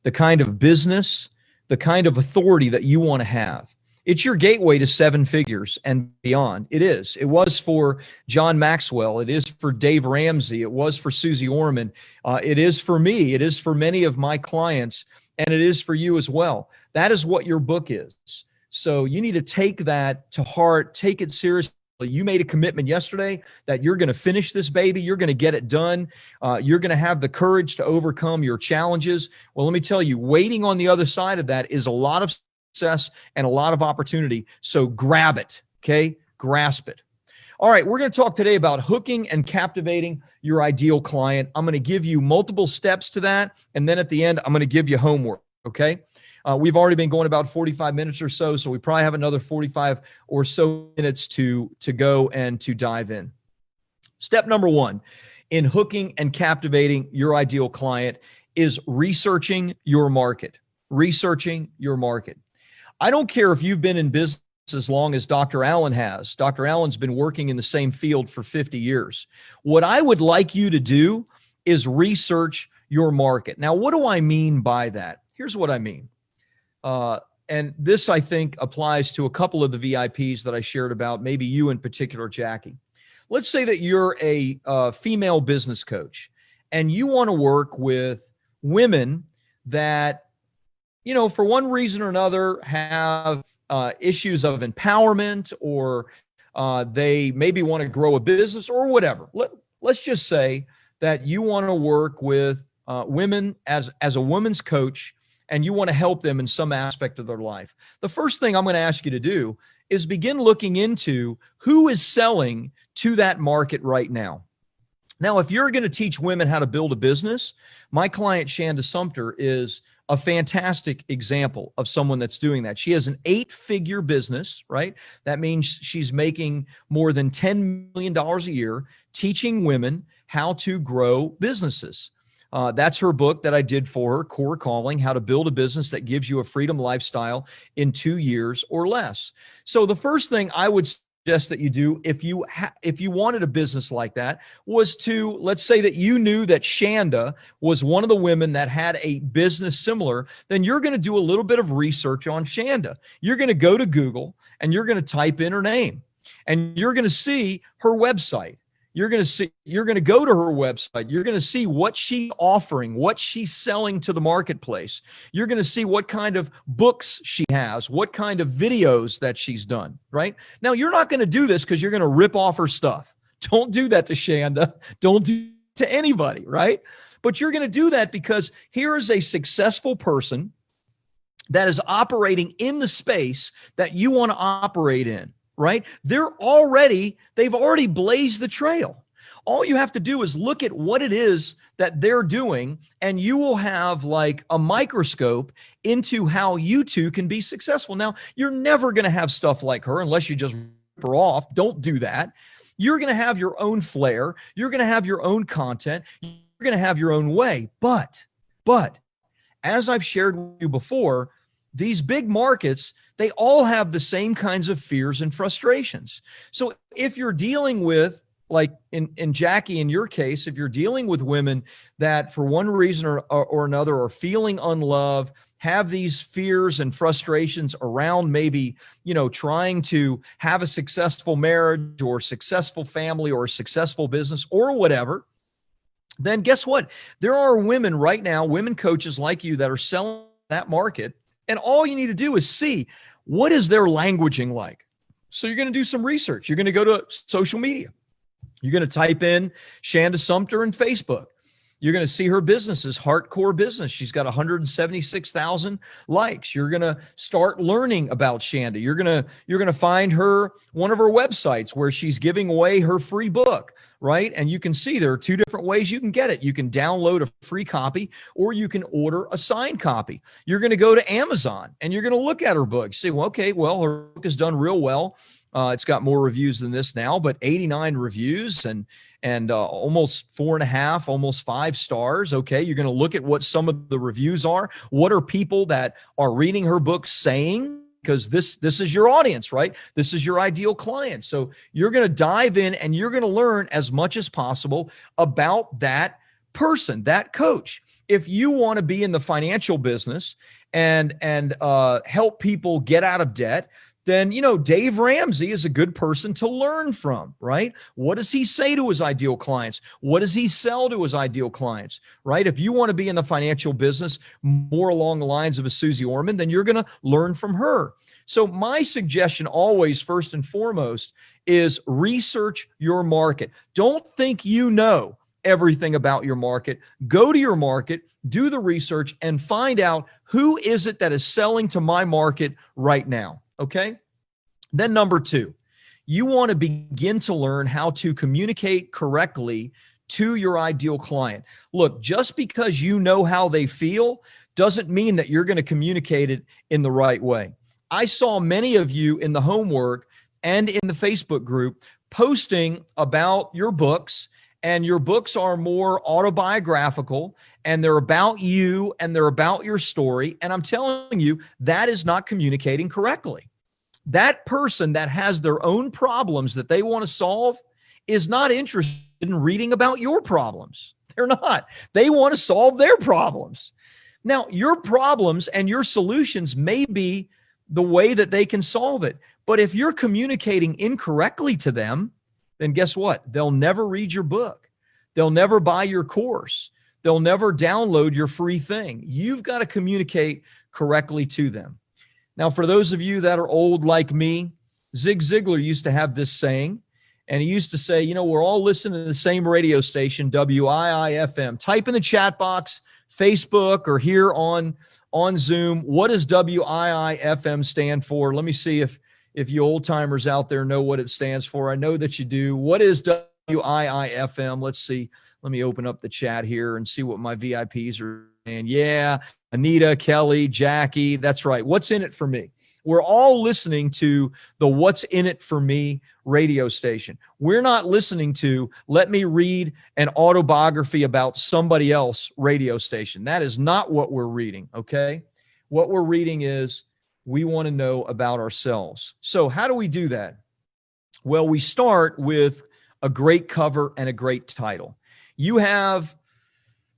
Speaker 1: the kind of business, the kind of authority that you want to have. It's your gateway to 7 figures and beyond. It is. It was for John Maxwell. It is for Dave Ramsey. It was for Susie Orman. It is for me. It is for many of my clients, and it is for you as well. That is what your book is. So you need to take that to heart, take it seriously. You made a commitment yesterday that you're going to finish this baby. You're going to get it done. You're going to have the courage to overcome your challenges. Well, let me tell you, waiting on the other side of that is a lot of success and a lot of opportunity. So grab it, okay? Grasp it. All right, we're going to talk today about hooking and captivating your ideal client. I'm going to give you multiple steps to that, and then at the end, I'm going to give you homework, okay? We've already been going about 45 minutes or so, so we probably have another 45 or so minutes to go and to dive in. Step number 1 in hooking and captivating your ideal client is researching your market. Researching your market. I don't care if you've been in business as long as Dr. Allen has. Dr. Allen's been working in the same field for 50 years. What I would like you to do is research your market. Now, what do I mean by that? Here's what I mean. And this, I think, applies to a couple of the VIPs that I shared about, maybe you in particular, Jackie. Let's say that you're a female business coach and you want to work with women that, you know, for one reason or another have issues of empowerment, or they maybe want to grow a business or whatever. Let's just say that you want to work with women as a women's coach, and you want to help them in some aspect of their life. The first thing I'm going to ask you to do is begin looking into who is selling to that market right now. Now, if you're going to teach women how to build a business, my client, Shanda Sumter, is a fantastic example of someone that's doing that. She has an 8-figure business, right? That means she's making more than $10 million a year teaching women how to grow businesses. That's her book that I did for her, Core Calling, How to Build a Business That Gives You a Freedom Lifestyle in 2 years or less. So the first thing I would suggest that you do if you wanted a business like that was to, let's say that you knew that Shanda was one of the women that had a business similar, then you're going to do a little bit of research on Shanda. You're going to go to Google and you're going to type in her name and you're going to see her website. You're going to go to her website. You're going to see what she's offering, what she's selling to the marketplace. You're going to see what kind of books she has, what kind of videos that she's done, right? Now, you're not going to do this because you're going to rip off her stuff. Don't do that to Shanda. Don't do it to anybody, right? But you're going to do that because here is a successful person that is operating in the space that you want to operate in. Right? They've already blazed the trail. All you have to do is look at what it is that they're doing, and you will have like a microscope into how you too can be successful. Now, you're never going to have stuff like her unless you just rip her off. Don't do that. You're going to have your own flair. You're going to have your own content. You're going to have your own way. But as I've shared with you before, these big markets, they all have the same kinds of fears and frustrations. So if you're dealing with like in Jackie, in your case, if you're dealing with women that for one reason or another are feeling unloved, have these fears and frustrations around maybe, trying to have a successful marriage or successful family or a successful business or whatever, then guess what? There are women right now, women coaches like you that are selling that market. And all you need to do is see what is their languaging like. So you're going to do some research. You're going to go to social media. You're going to type in Shanda Sumter in Facebook. You're going to see her businesses, Heartcore Business. She's got 176,000 likes. You're going to start learning about Shanda. You're going to find her one of her websites where she's giving away her free book, right? And you can see there are two different ways you can get it. You can download a free copy or you can order a signed copy. You're going to go to Amazon and you're going to look at her book. You say, well, okay, well, her book has done real well. It's got more reviews than this now, but 89 reviews and almost 4.5, almost 5 stars. Okay, you're going to look at what some of the reviews are. What are people that are reading her book saying? Because this is your audience, right? This is your ideal client. So you're going to dive in and you're going to learn as much as possible about that person, that coach. If you want to be in the financial business and help people get out of debt, then, Dave Ramsey is a good person to learn from, right? What does he say to his ideal clients? What does he sell to his ideal clients, right? If you want to be in the financial business more along the lines of a Susie Orman, then you're going to learn from her. So my suggestion always, first and foremost, is research your market. Don't think you know everything about your market. Go to your market, do the research, and find out who is it that is selling to my market right now. Okay. Then number 2, you want to begin to learn how to communicate correctly to your ideal client. Look, just because you know how they feel doesn't mean that you're going to communicate it in the right way. I saw many of you in the homework and in the Facebook group posting about your books, and your books are more autobiographical and they're about you and they're about your story. And I'm telling you, that is not communicating correctly. That person that has their own problems that they want to solve is not interested in reading about your problems. They're not. They want to solve their problems. Now, your problems and your solutions may be the way that they can solve it. But if you're communicating incorrectly to them, then guess what? They'll never read your book. They'll never buy your course. They'll never download your free thing. You've got to communicate correctly to them. Now, for those of you that are old like me, Zig Ziglar used to have this saying, and he used to say, we're all listening to the same radio station, WIIFM. Type in the chat box, Facebook, or here on Zoom, what does WIIFM stand for? Let me see if you old timers out there know what it stands for. I know that you do. What is WIIFM? Let's see. Let me open up the chat here and see what my VIPs are saying. Yeah, Anita, Kelly, Jackie. That's right. What's in it for me? We're all listening to the What's in It for Me radio station. We're not listening to let me read an autobiography about somebody else radio station. That is not what we're reading, okay? What we're reading is we want to know about ourselves. So how do we do that? Well, we start with a great cover and a great title. You have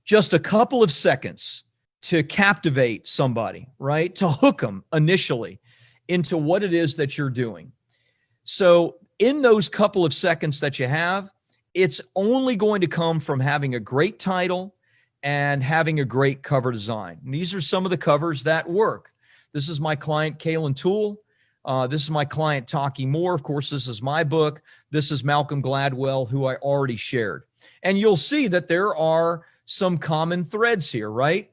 Speaker 1: just a couple of seconds to captivate somebody, right? To hook them initially into what it is that you're doing. So in those couple of seconds that you have, it's only going to come from having a great title and having a great cover design. And these are some of the covers that work. This is my client, Kaylin Toole. This is my client, Taki Moore. Of course, this is my book. This is Malcolm Gladwell, who I already shared. And you'll see that there are some common threads here, right?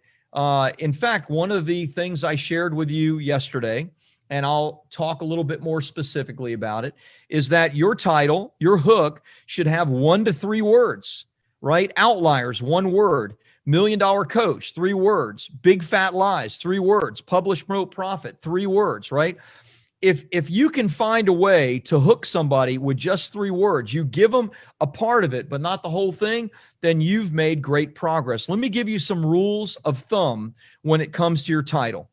Speaker 1: In fact, one of the things I shared with you yesterday, and I'll talk a little bit more specifically about it, is that your title, your hook, should have 1 to 3 words, right? Outliers, 1 word. $1 Million Coach, 3 words. Big Fat Lies, 3 words. Publish, Promote, Profit, 3 words, right? If you can find a way to hook somebody with just 3 words, you give them a part of it, but not the whole thing, then you've made great progress. Let me give you some rules of thumb when it comes to your title.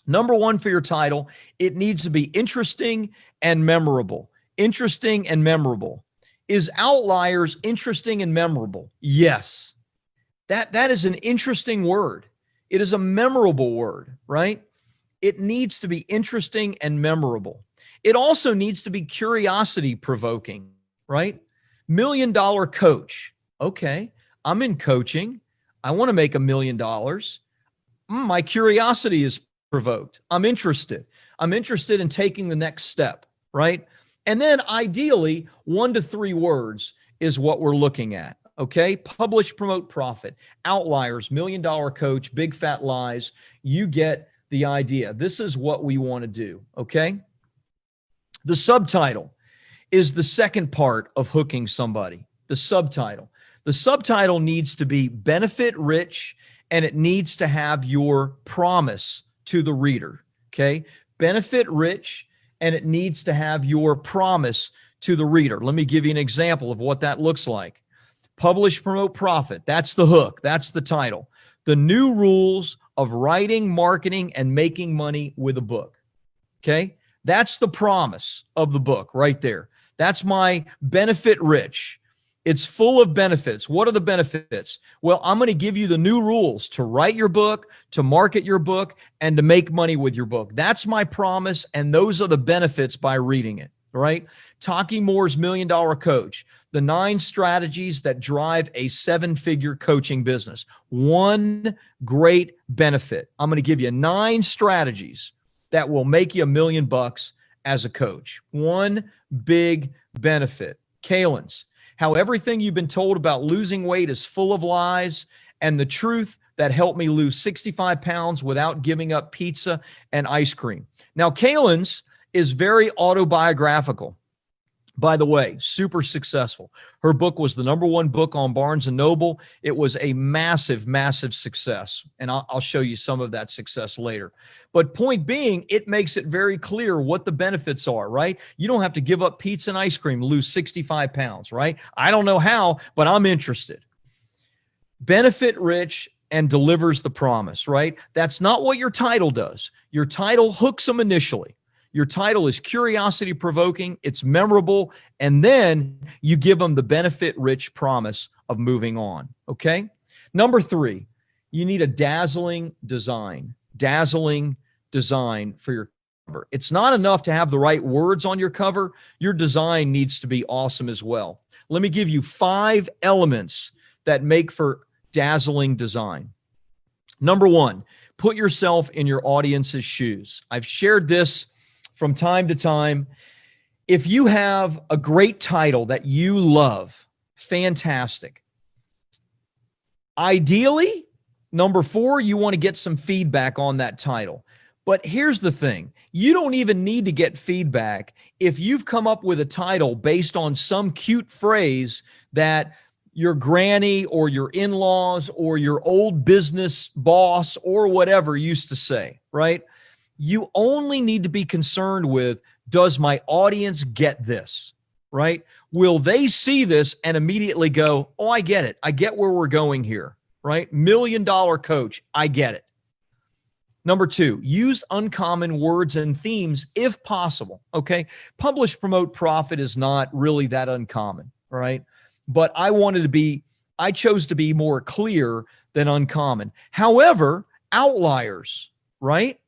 Speaker 1: Number 1 for your title, it needs to be interesting and memorable. Interesting and memorable. Is outliers interesting and memorable? Yes. That is an interesting word. It is a memorable word, right? It needs to be interesting and memorable. It also needs to be curiosity provoking, right? $1 million coach. Okay, I'm in coaching. I want to make $1 million. My curiosity is provoked. I'm interested. I'm interested in taking the next step, right? And then ideally, 1 to 3 words is what we're looking at. Okay. Publish, promote, profit, outliers, $1 million coach, big fat lies. You get the idea. This is what we want to do. Okay. The subtitle is the second part of hooking somebody. The subtitle. The subtitle needs to be benefit rich, and it needs to have your promise to the reader. Okay. Benefit rich, and it needs to have your promise to the reader. Let me give you an example of what that looks like. Publish, promote, profit. That's the hook. That's the title. The new rules of writing, marketing, and making money with a book. Okay. That's the promise of the book right there. That's my benefit rich. It's full of benefits. What are the benefits? Well, I'm going to give you the new rules to write your book, to market your book, and to make money with your book. That's my promise. And those are the benefits by reading it, right? Talking More's $1 Million Coach, the 9 strategies that drive a 7-figure coaching business. One great benefit. I'm going to give you 9 strategies that will make you $1 million as a coach. One big benefit. Kalen's, how everything you've been told about losing weight is full of lies, and the truth that helped me lose 65 pounds without giving up pizza and ice cream. Now, Kalen's is very autobiographical. By the way, super successful. Her book was the #1 book on Barnes & Noble. It was a massive, massive success. And I'll show you some of that success later. But point being, it makes it very clear what the benefits are, right? You don't have to give up pizza and ice cream to lose 65 pounds, right? I don't know how, but I'm interested. Benefit rich and delivers the promise, right? That's not what your title does. Your title hooks them initially. Your title is curiosity provoking, it's memorable, and then you give them the benefit rich promise of moving on. Okay. Number 3, you need a dazzling design for your cover. It's not enough to have the right words on your cover. Your design needs to be awesome as well. Let me give you 5 elements that make for dazzling design. Number 1, put yourself in your audience's shoes. I've shared this from time to time. If you have a great title that you love, fantastic. Ideally, number 4, you want to get some feedback on that title. But here's the thing. You don't even need to get feedback if you've come up with a title based on some cute phrase that your granny or your in-laws or your old business boss or whatever used to say, right? You only need to be concerned with, does my audience get this, right? Will they see this and immediately go, oh, I get it. I get where we're going here, right? $1 Million Coach. I get it. Number 2, use uncommon words and themes if possible, okay? Publish, promote, profit is not really that uncommon, right? But I chose to be more clear than uncommon. However, outliers, right?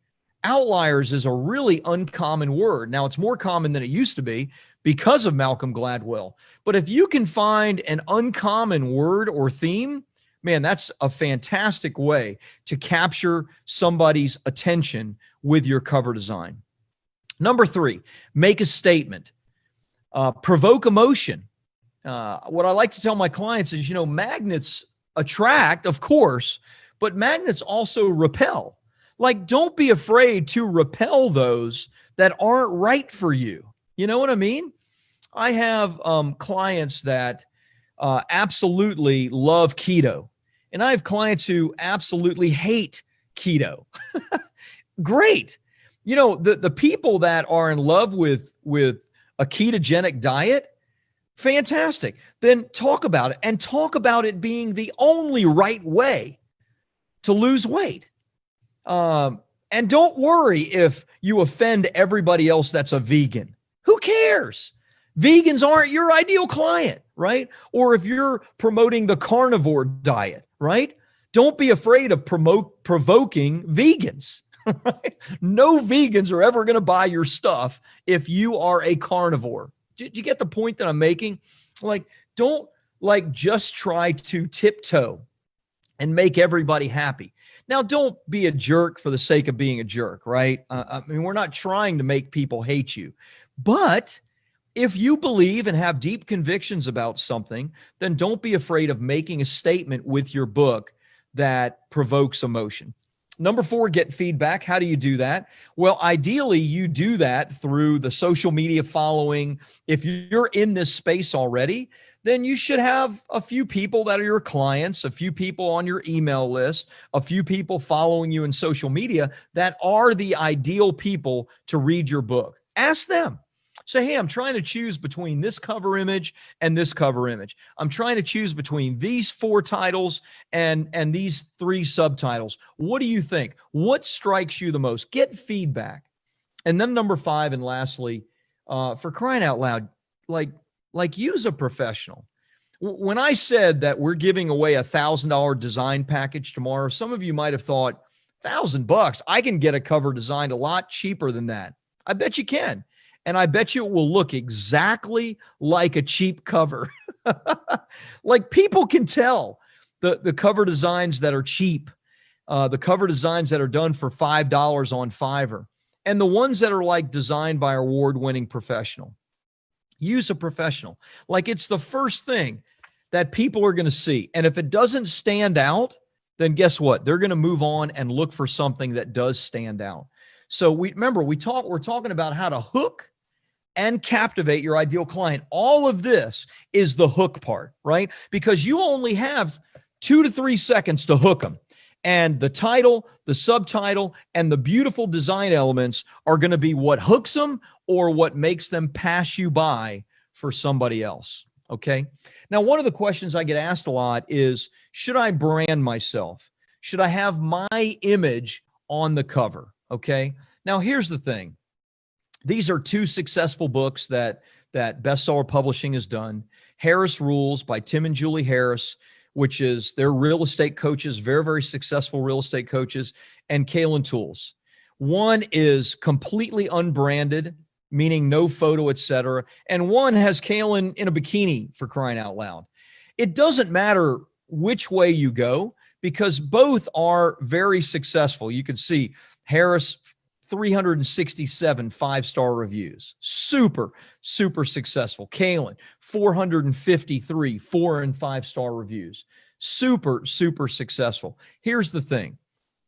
Speaker 1: Outliers is a really uncommon word. Now, it's more common than it used to be because of Malcolm Gladwell. But if you can find an uncommon word or theme, man, that's a fantastic way to capture somebody's attention with your cover design. Number 3, make a statement. Provoke emotion. What I like to tell my clients is, magnets attract, of course, but magnets also repel. Like, don't be afraid to repel those that aren't right for you. You know what I mean? I have clients that absolutely love keto, and I have clients who absolutely hate keto. Great. The people that are in love with a ketogenic diet, fantastic. Then talk about it, and talk about it being the only right way to lose weight. And don't worry if you offend everybody else that's a vegan. Who cares? vegans aren't your ideal client, right? Or if you're promoting the carnivore diet, right? Don't be afraid of provoking vegans. Right? No vegans are ever going to buy your stuff if you are a carnivore. Do you get the point that I'm making? Like, don't just try to tiptoe and make everybody happy. Now, don't be a jerk for the sake of being a jerk, right? I mean, we're not trying to make people hate you. But if you believe and have deep convictions about something, then don't be afraid of making a statement with your book that provokes emotion. Number 4, get feedback. How do you do that? Well, ideally, you do that through the social media following. If you're in this space already, then you should have a few people that are your clients, a few people on your email list, a few people following you in social media that are the ideal people to read your book. Ask them. Say, hey, I'm trying to choose between this cover image and this cover image. I'm trying to choose between these 4 titles and these 3 subtitles. What do you think? What strikes you the most? Get feedback. And then number 5, and lastly, for crying out loud, like use a professional. When I said that we're giving away $1,000 design package tomorrow, some of you might have thought, $1,000, I can get a cover designed a lot cheaper than that. I bet you can. And I bet you it will look exactly like a cheap cover. Like, people can tell the cover designs that are cheap, the cover designs that are done for $5 on Fiverr, and the ones that are like designed by award-winning professional. Use a professional. Like, it's the first thing that people are going to see. And if it doesn't stand out, then guess what? They're going to move on and look for something that does stand out. So we're talking about how to hook and captivate your ideal client. All of this is the hook part, right? Because you only have 2 to 3 seconds to hook them. And the title, the subtitle, and the beautiful design elements are going to be what hooks them or what makes them pass you by for somebody else. Okay. Now, one of the questions I get asked a lot is, should I brand myself? Should I have my image on the cover? Okay. Now, here's the thing. These are 2 successful books that Bestseller Publishing has done. Harris Rules by Tim and Julie Harris, which is they're real estate coaches, very, very successful real estate coaches, and Kalen Tools. One is completely unbranded, meaning no photo, etc. And one has Kalen in a bikini, for crying out loud. It doesn't matter which way you go because both are very successful. You can see Harris, 367 5-star reviews. Super, super successful. Kalen, 453 4- and 5-star reviews. Super, super successful. Here's the thing.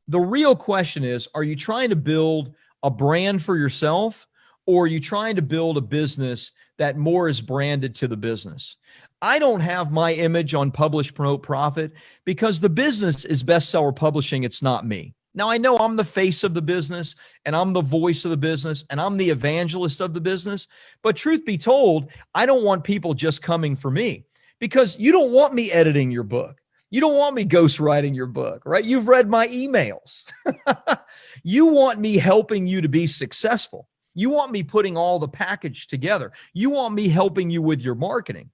Speaker 1: The real question is, are you trying to build a brand for yourself, or are you trying to build a business that more is branded to the business? I don't have my image on Publish, Promote, Profit because the business is Bestseller Publishing. It's not me. Now, I know I'm the face of the business and I'm the voice of the business and I'm the evangelist of the business. But truth be told, I don't want people just coming for me because you don't want me editing your book. You don't want me ghostwriting your book, right? You've read my emails. You want me helping you to be successful. You want me putting all the package together. You want me helping you with your marketing.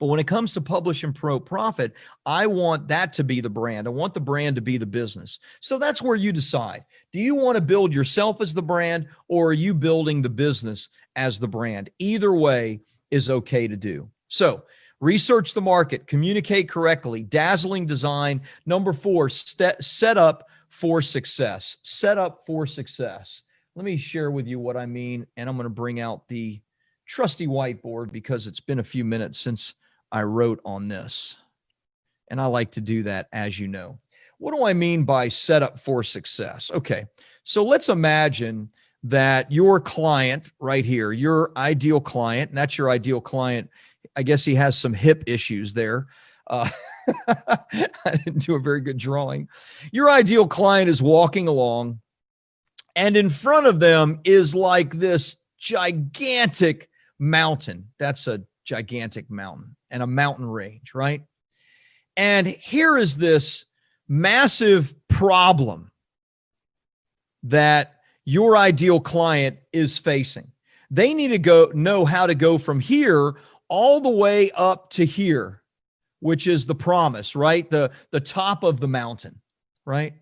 Speaker 1: But when it comes to Publish and Promote Profit, I want that to be the brand. I want the brand to be the business. So that's where you decide. Do you want to build yourself as the brand, or are you building the business as the brand? Either way is okay to do. So research the market, communicate correctly, dazzling design. Number 4, set up for success. Set up for success. Let me share with you what I mean, and I'm going to bring out the trusty whiteboard because it's been a few minutes since I wrote on this. And I like to do that, as you know. What do I mean by set up for success? Okay, so let's imagine that your client right here, your ideal client, and that's your ideal client. I guess he has some hip issues there. I didn't do a very good drawing. Your ideal client is walking along, and in front of them is like this gigantic mountain. That's a gigantic mountain and a mountain range, right? And here is this massive problem that your ideal client is facing. They need to know how to go from here all the way up to here, which is the promise, right? The top of the mountain, right?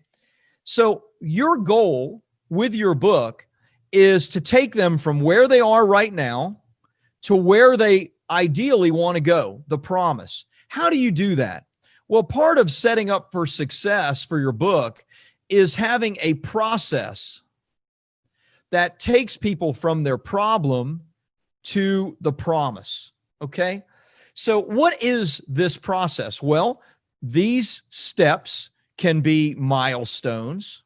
Speaker 1: So your goal with your book is to take them from where they are right now to where they ideally want to go, the promise. How do you do that? Well, part of setting up for success for your book is having a process that takes people from their problem to the promise. Okay. So what is this process? Well, these steps can be milestones,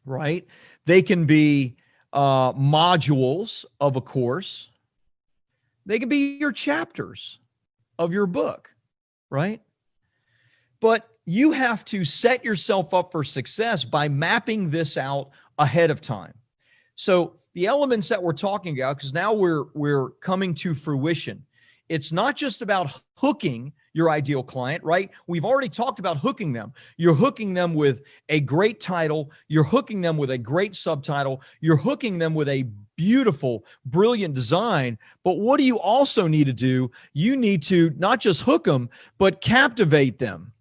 Speaker 1: right? They can be modules of a course. They can be your chapters of your book, right? But you have to set yourself up for success by mapping this out ahead of time. So the elements that we're talking about, because now we're coming to fruition. It's not just about hooking your ideal client, right? We've already talked about hooking them. You're hooking them with a great title. You're hooking them with a great subtitle. You're hooking them with a beautiful, brilliant design. But what do you also need to do? You need to not just hook them, but captivate them.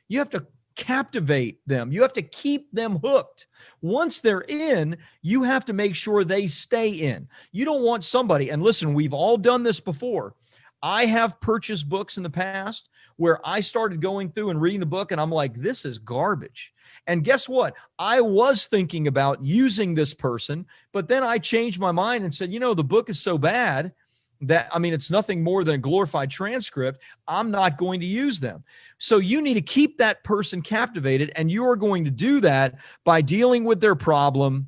Speaker 1: You have to captivate them. You have to keep them hooked. Once they're in, you have to make sure they stay in. You don't want somebody, and listen, we've all done this before. I have purchased books in the past where I started going through and reading the book and I'm like, this is garbage. And guess what? I was thinking about using this person, but then I changed my mind and said, the book is so bad that, it's nothing more than a glorified transcript. I'm not going to use them. So you need to keep that person captivated, and you are going to do that by dealing with their problem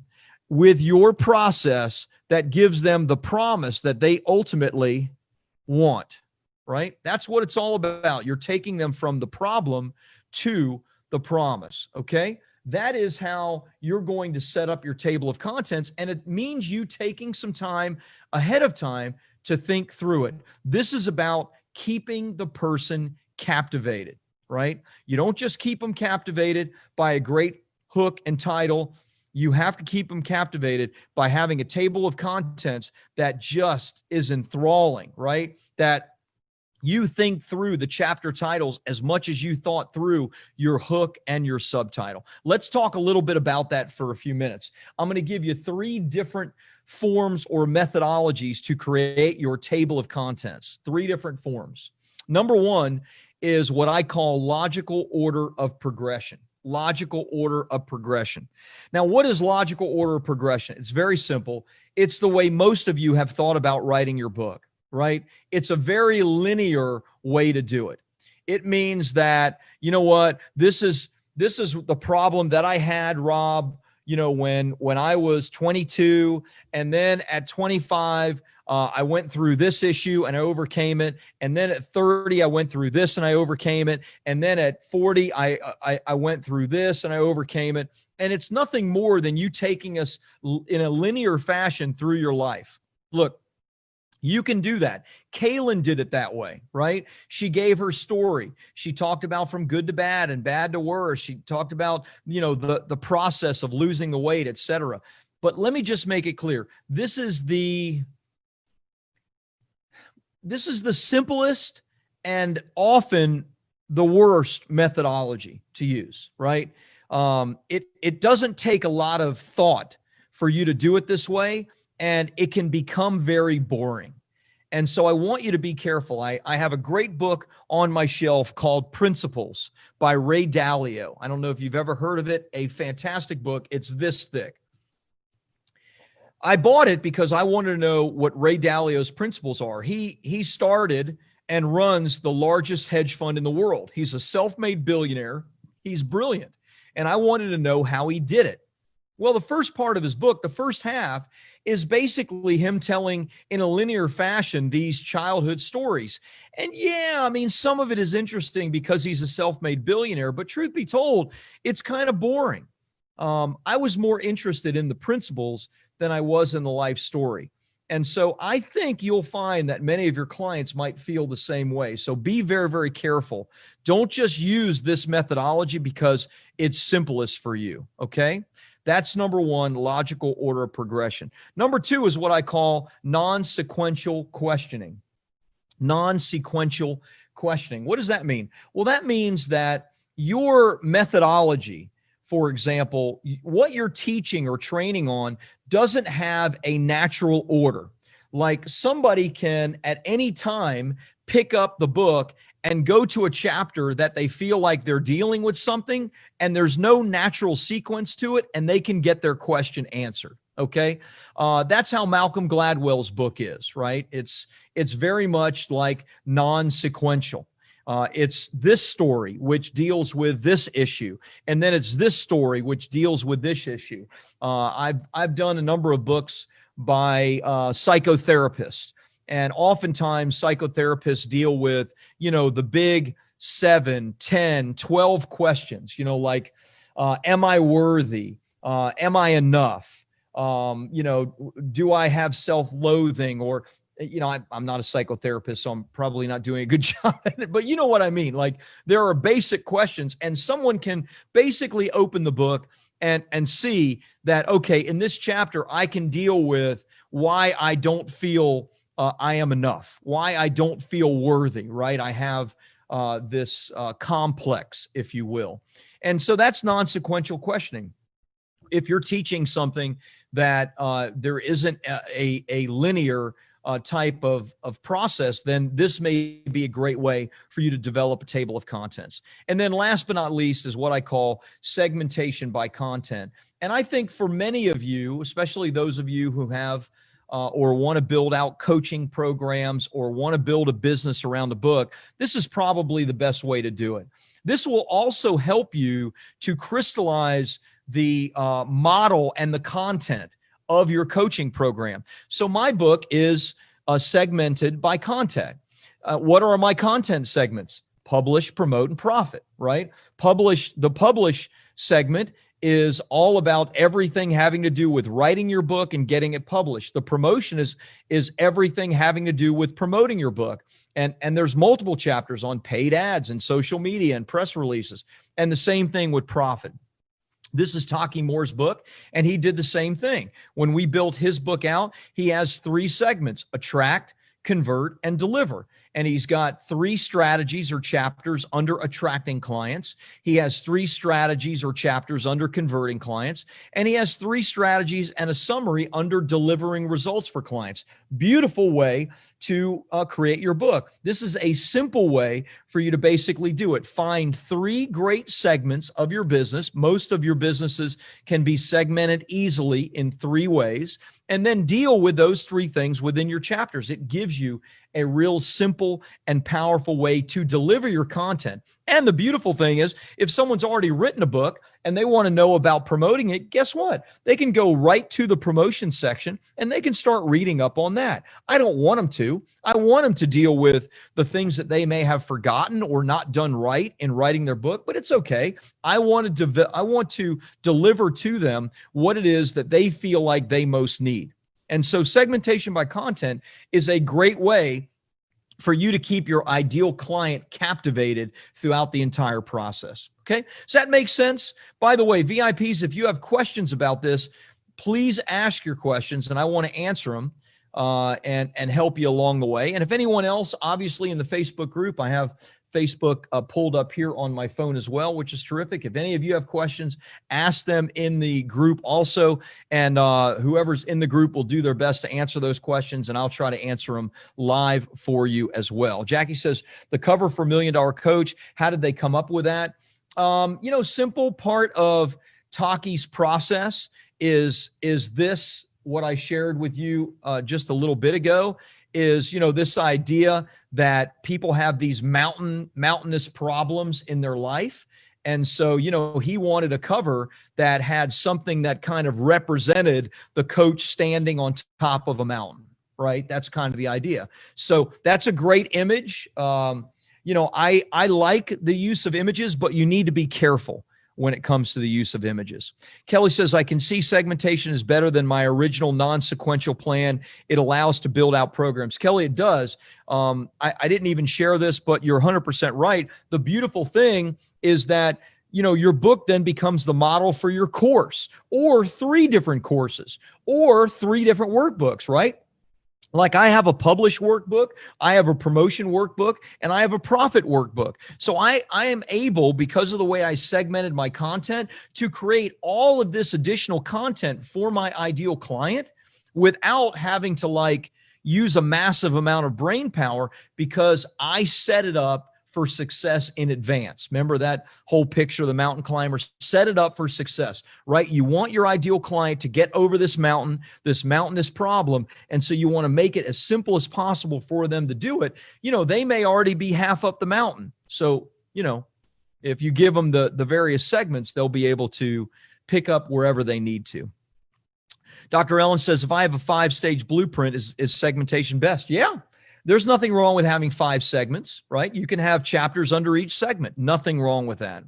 Speaker 1: with your process that gives them the promise that they ultimately want, right? That's what it's all about. You're taking them from the problem to the promise, okay? That is how you're going to set up your table of contents, and it means you taking some time ahead of time to think through it. This is about keeping the person captivated, right? You don't just keep them captivated by a great hook and title. You have to keep them captivated by having a table of contents that just is enthralling, right? That you think through the chapter titles as much as you thought through your hook and your subtitle. Let's talk a little bit about that for a few minutes. I'm going to give you 3 different forms or methodologies to create your table of contents. 3 different forms. Number 1 is what I call logical order of progression. Logical order of progression. Now, what is logical order of progression? It's very simple. It's the way most of you have thought about writing your book, right? It's a very linear way to do it. It means that, this is the problem that I had, Rob, when I was 22, and then at 25, I went through this issue and I overcame it. And then at 30, I went through this and I overcame it. And then at 40, I went through this and I overcame it. And it's nothing more than you taking us in a linear fashion through your life. Look, you can do that. Kaylin did it that way, right? She gave her story. She talked about from good to bad and bad to worse. She talked about, the process of losing the weight, etc. But let me just make it clear. This is the simplest and often the worst methodology to use, right? It doesn't take a lot of thought for you to do it this way, and it can become very boring. And so I want you to be careful. I have a great book on my shelf called Principles by Ray Dalio. I don't know if you've ever heard of it. A fantastic book. It's this thick. I bought it because I wanted to know what Ray Dalio's principles are. He started and runs the largest hedge fund in the world. He's a self-made billionaire. He's brilliant. And I wanted to know how he did it. Well, the first part of his book, the first half, is basically him telling in a linear fashion these childhood stories. And yeah, some of it is interesting because he's a self-made billionaire, but truth be told, it's kind of boring. I was more interested in the principles than I was in the life story. And so I think you'll find that many of your clients might feel the same way. So be very, very careful. Don't just use this methodology because it's simplest for you, okay? That's number one, logical order of progression. Number two is what I call non-sequential questioning. Non-sequential questioning. What does that mean? Well, that means that your methodology, for example, what you're teaching or training on doesn't have a natural order. Like somebody can at any time pick up the book and go to a chapter that they feel like they're dealing with something and there's no natural sequence to it, and they can get their question answered. Okay. That's how Malcolm Gladwell's book is, right? It's very much like non-sequential. It's this story, which deals with this issue. And then it's this story, which deals with this issue. I've done a number of books by psychotherapists. And oftentimes psychotherapists deal with, the big 7, 10, 12 questions, like, am I worthy? Am I enough? Do I have self-loathing? Or, I'm not a psychotherapist, so I'm probably not doing a good job at it, but you know what I mean? Like, there are basic questions, and someone can basically open the book and see that, okay, in this chapter, I can deal with why I don't feel I am enough, why I don't feel worthy, right? I have this complex, if you will. And so that's non-sequential questioning. If you're teaching something that there isn't a linear type of process, then this may be a great way for you to develop a table of contents. And then last but not least is what I call segmentation by content. And I think for many of you, especially those of you who have or want to build out coaching programs or want to build a business around the book, this is probably the best way to do it. This will also help you to crystallize the model and the content of your coaching program. So my book is segmented by content. What are my content segments? Publish, promote, and profit, right? The publish segment is all about everything having to do with writing your book and getting it published. The promotion is everything having to do with promoting your book. And there's multiple chapters on paid ads and social media and press releases. And the same thing with profit. This is Taki Moore's book, and he did the same thing. When we built his book out, he has 3 segments: attract, convert, and deliver. And he's got 3 strategies or chapters under attracting clients. He has 3 strategies or chapters under converting clients. And he has 3 strategies and a summary under delivering results for clients. Beautiful way to create your book. This is a simple way for you to basically do it. Find 3 great segments of your business. Most of your businesses can be segmented easily in 3 ways, and then deal with those 3 things within your chapters. It gives you a real simple and powerful way to deliver your content. And the beautiful thing is, if someone's already written a book and they want to know about promoting it, guess what? They can go right to the promotion section and they can start reading up on that. I don't want them to. I want them to deal with the things that they may have forgotten or not done right in writing their book, but it's okay. I want to deliver to them what it is that they feel like they most need. And so segmentation by content is a great way for you to keep your ideal client captivated throughout the entire process. Okay, does that make sense? By the way, VIPs, if you have questions about this, please ask your questions and I want to answer them and help you along the way. And if anyone else, obviously in the Facebook group, I have Facebook pulled up here on my phone as well, which is terrific. If any of you have questions, ask them in the group also. And whoever's in the group will do their best to answer those questions, and I'll try to answer them live for you as well. Jackie says, the cover for $1 Million Coach, how did they come up with that? Simple part of Taki's process is this, what I shared with you just a little bit ago, is, this idea that people have these mountainous problems in their life. And so, he wanted a cover that had something that kind of represented the coach standing on top of a mountain, right? That's kind of the idea. So that's a great image. I like the use of images, but you need to be careful when it comes to the use of images. Kelly says, I can see segmentation is better than my original non-sequential plan. It allows to build out programs. Kelly, it does. I didn't even share this, but you're 100% right. The beautiful thing is that your book then becomes the model for your course, or 3 different courses, or 3 different workbooks, right? Like I have a publish workbook, I have a promotion workbook, and I have a profit workbook. So I am able, because of the way I segmented my content, to create all of this additional content for my ideal client without having to use a massive amount of brain power, because I set it up for success in advance. Remember that whole picture of the mountain climber? Set it up for success, right? You want your ideal client to get over this mountainous problem. And so you want to make it as simple as possible for them to do it. They may already be half up the mountain. So, if you give them the various segments, they'll be able to pick up wherever they need to. Dr. Ellen says, if I have a 5-stage blueprint, is segmentation best? Yeah. There's nothing wrong with having 5 segments, right? You can have chapters under each segment. Nothing wrong with that.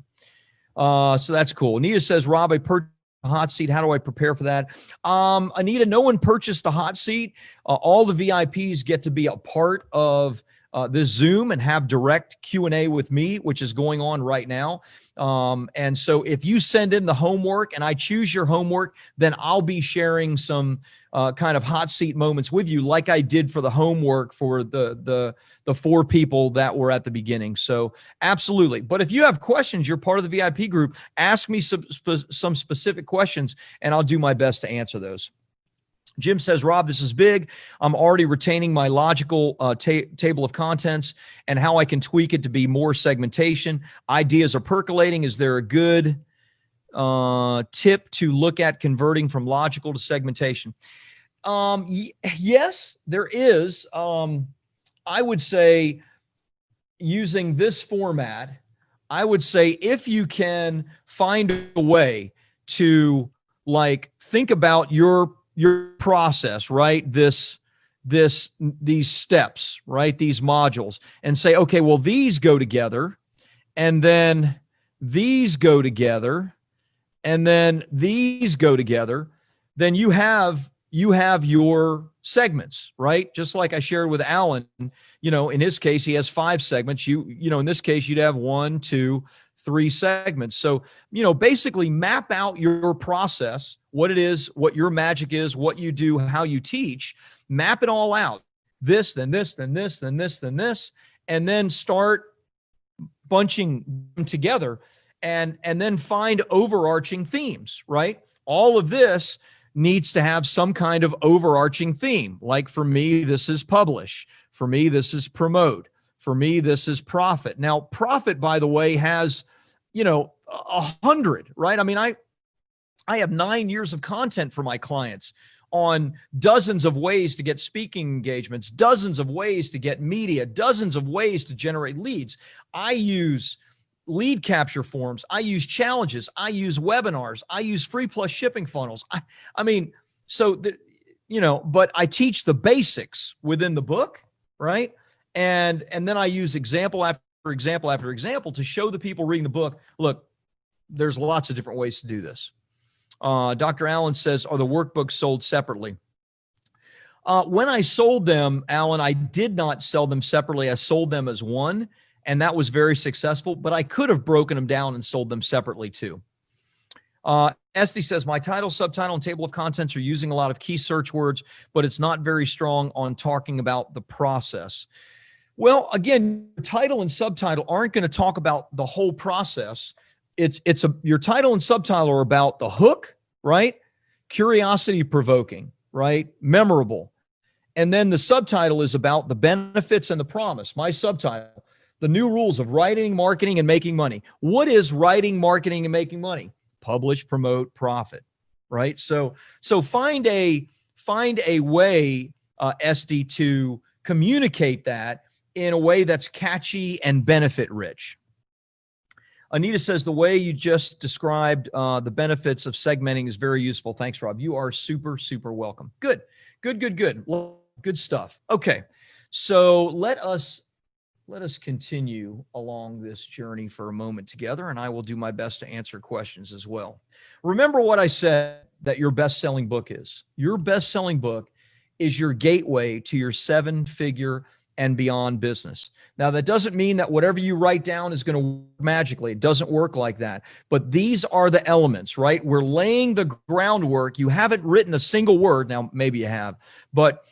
Speaker 1: So that's cool. Anita says, Rob, I purchased a hot seat. How do I prepare for that? Anita, no one purchased the hot seat. All the VIPs get to be a part of this Zoom and have direct Q&A with me, which is going on right now. And so if you send in the homework and I choose your homework, then I'll be sharing some kind of hot seat moments with you, like I did for the homework for the 4 people that were at the beginning. So absolutely. But if you have questions, you're part of the VIP group, ask me some specific questions and I'll do my best to answer those. Jim says, Rob, this is big. I'm already retaining my logical table of contents and how I can tweak it to be more segmentation. Ideas are percolating. Is there a good tip to look at converting from logical to segmentation? Yes, there is. I would say using this format, I would say if you can find a way to think about your process, right? These steps, right? These modules, and say, okay, well, these go together, and then these go together, and then these go together, then you have your segments, right? Just like I shared with Alan, in his case, he has 5 segments. In this case, you'd have 1, 2, 3 segments. So, basically map out your process, what it is, what your magic is, what you do, how you teach, map it all out. This, then this, then this, then this, then this, and then start bunching them together and then find overarching themes, right? All of this needs to have some kind of overarching theme. Like for me, this is publish. For me, this is promote. For me, this is profit. Now, profit, by the way, has 100, right? I mean, I have 9 years of content for my clients on dozens of ways to get speaking engagements, dozens of ways to get media, dozens of ways to generate leads. I use lead capture forms. I use challenges. I use webinars. I use free plus shipping funnels. But I teach the basics within the book, right? And then I use example after example after example to show the people reading the book, look, there's lots of different ways to do this. Dr. Allen says, are the workbooks sold separately? When I sold them, Alan, I did not sell them separately. I sold them as one, and that was very successful, but I could have broken them down and sold them separately too. Esty says, my title, subtitle, and table of contents are using a lot of key search words, but it's not very strong on talking about the process. Well, again, title and subtitle aren't going to talk about the whole process. Your title and subtitle are about the hook, right? Curiosity provoking, right? Memorable. And then the subtitle is about the benefits and the promise. My subtitle, the new rules of writing, marketing, and making money. What is writing, marketing, and making money? Publish, promote, profit, right? So find a way, Esty, to communicate that in a way that's catchy and benefit rich. Anita says, the way you just described the benefits of segmenting is very useful. Thanks, Rob. You are super, super welcome. Good. Good stuff. Okay. So let us continue along this journey for a moment together, and I will do my best to answer questions as well. Remember what I said that your best-selling book is. Your best-selling book is your gateway to your 7-figure and beyond business. Now, that doesn't mean that whatever you write down is going to work magically. It doesn't work like that. But these are the elements, right? We're laying the groundwork. You haven't written a single word. Now, maybe you have, but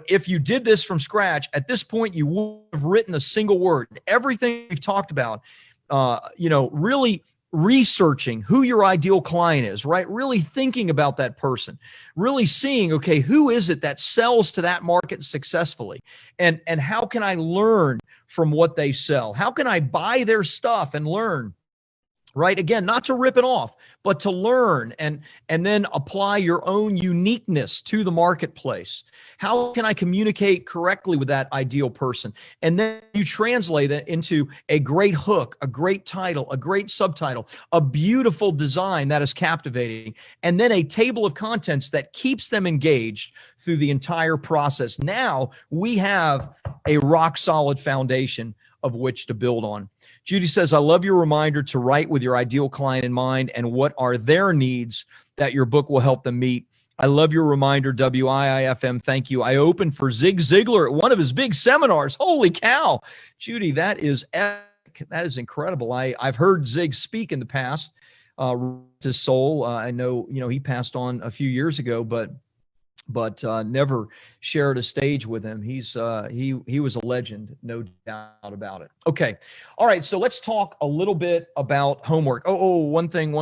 Speaker 1: if you did this from scratch, at this point, you would have written a single word. Everything we've talked about, really researching who your ideal client is, right? Really thinking about that person, really seeing, okay, who is it that sells to that market successfully? And how can I learn from what they sell? How can I buy their stuff and learn? Right? Again, not to rip it off, but to learn and then apply your own uniqueness to the marketplace. How can I communicate correctly with that ideal person? And then you translate that into a great hook, a great title, a great subtitle, a beautiful design that is captivating, and then a table of contents that keeps them engaged through the entire process. Now we have a rock solid foundation of which to build on. Judy says, I love your reminder to write with your ideal client in mind and what are their needs that your book will help them meet. I love your reminder, WIIFM. Thank you. I opened for Zig Ziglar at one of his big seminars. Holy cow. Judy, that is epic. That is incredible. I've heard Zig speak in the past, his soul. I know, he passed on a few years ago, but never shared a stage with him. He was a legend, no doubt about it. Okay. All right. So let's talk a little bit about homework. One thing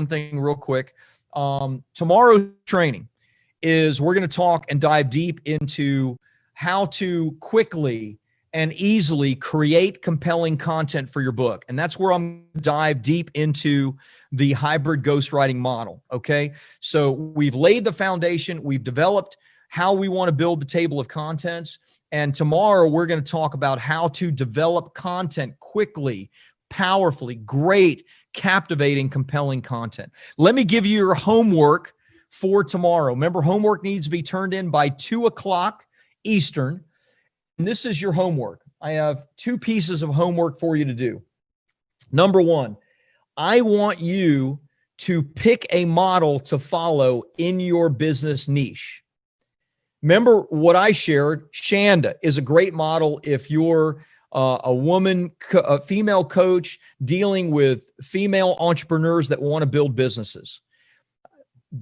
Speaker 1: real quick. Tomorrow's training is we're going to talk and dive deep into how to quickly and easily create compelling content for your book. And that's where I'm going to dive deep into the hybrid ghostwriting model. Okay. So we've laid the foundation. We've developed how we want to build the table of contents. And tomorrow we're going to talk about how to develop content quickly, powerfully, great, captivating, compelling content. Let me give you your homework for tomorrow. Remember, homework needs to be turned in by 2:00 Eastern. And this is your homework. I have 2 pieces of homework for you to do. Number 1, I want you to pick a model to follow in your business niche. Remember what I shared. Shanda is a great model if you're a woman, a female coach dealing with female entrepreneurs that want to build businesses.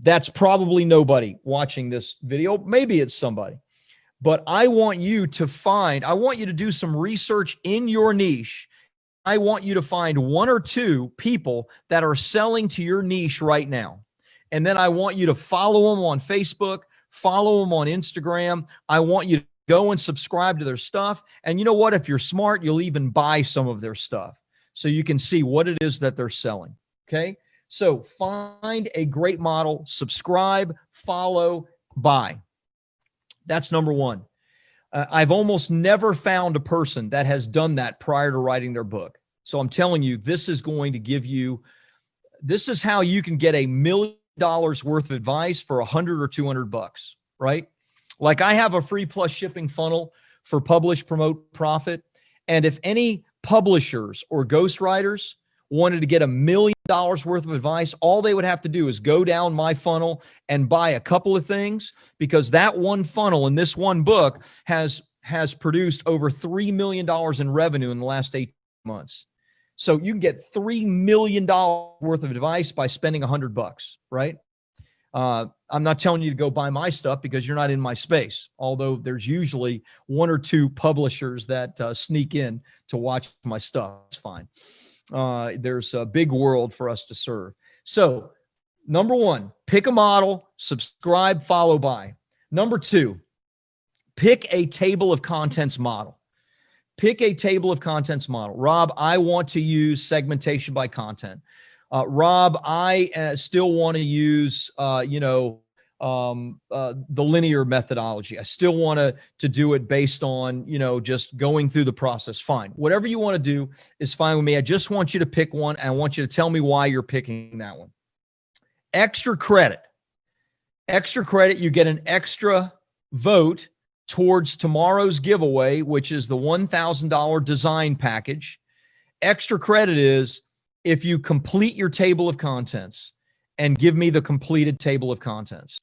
Speaker 1: That's probably nobody watching this video. Maybe it's somebody. But I want you to do some research in your niche. I want you to find 1 or 2 people that are selling to your niche right now. And then I want you to follow them on Facebook, follow them on Instagram. I want you to go and subscribe to their stuff. And you know what? If you're smart, you'll even buy some of their stuff so you can see what it is that they're selling. Okay. So find a great model, subscribe, follow, buy. That's number 1. I've almost never found a person that has done that prior to writing their book. So I'm telling you, this is how you can get $1 million worth of advice for $100 or $200, right? Like I have a free plus shipping funnel for Publish, Promote, Profit. And if any publishers or ghostwriters wanted to get $1 million worth of advice, all they would have to do is go down my funnel and buy a couple of things, because that one funnel in this one book has produced over $3 million in revenue in the last 8 months. So you can get $3 million worth of advice by spending $100, right? I'm not telling you to go buy my stuff because you're not in my space. Although there's usually 1 or 2 publishers that sneak in to watch my stuff. It's fine. There's a big world for us to serve. So number 1, pick a model, subscribe, follow, buy. Number 2, pick a table of contents model. Pick a table of contents model. Rob, I want to use segmentation by content. Rob, I still want to use, the linear methodology. I still want to do it based on, just going through the process. Fine. Whatever you want to do is fine with me. I just want you to pick one, and I want you to tell me why you're picking that one. Extra credit. You get an extra vote towards tomorrow's giveaway, which is the $1,000 design package. Extra credit is if you complete your table of contents and give me the completed table of contents.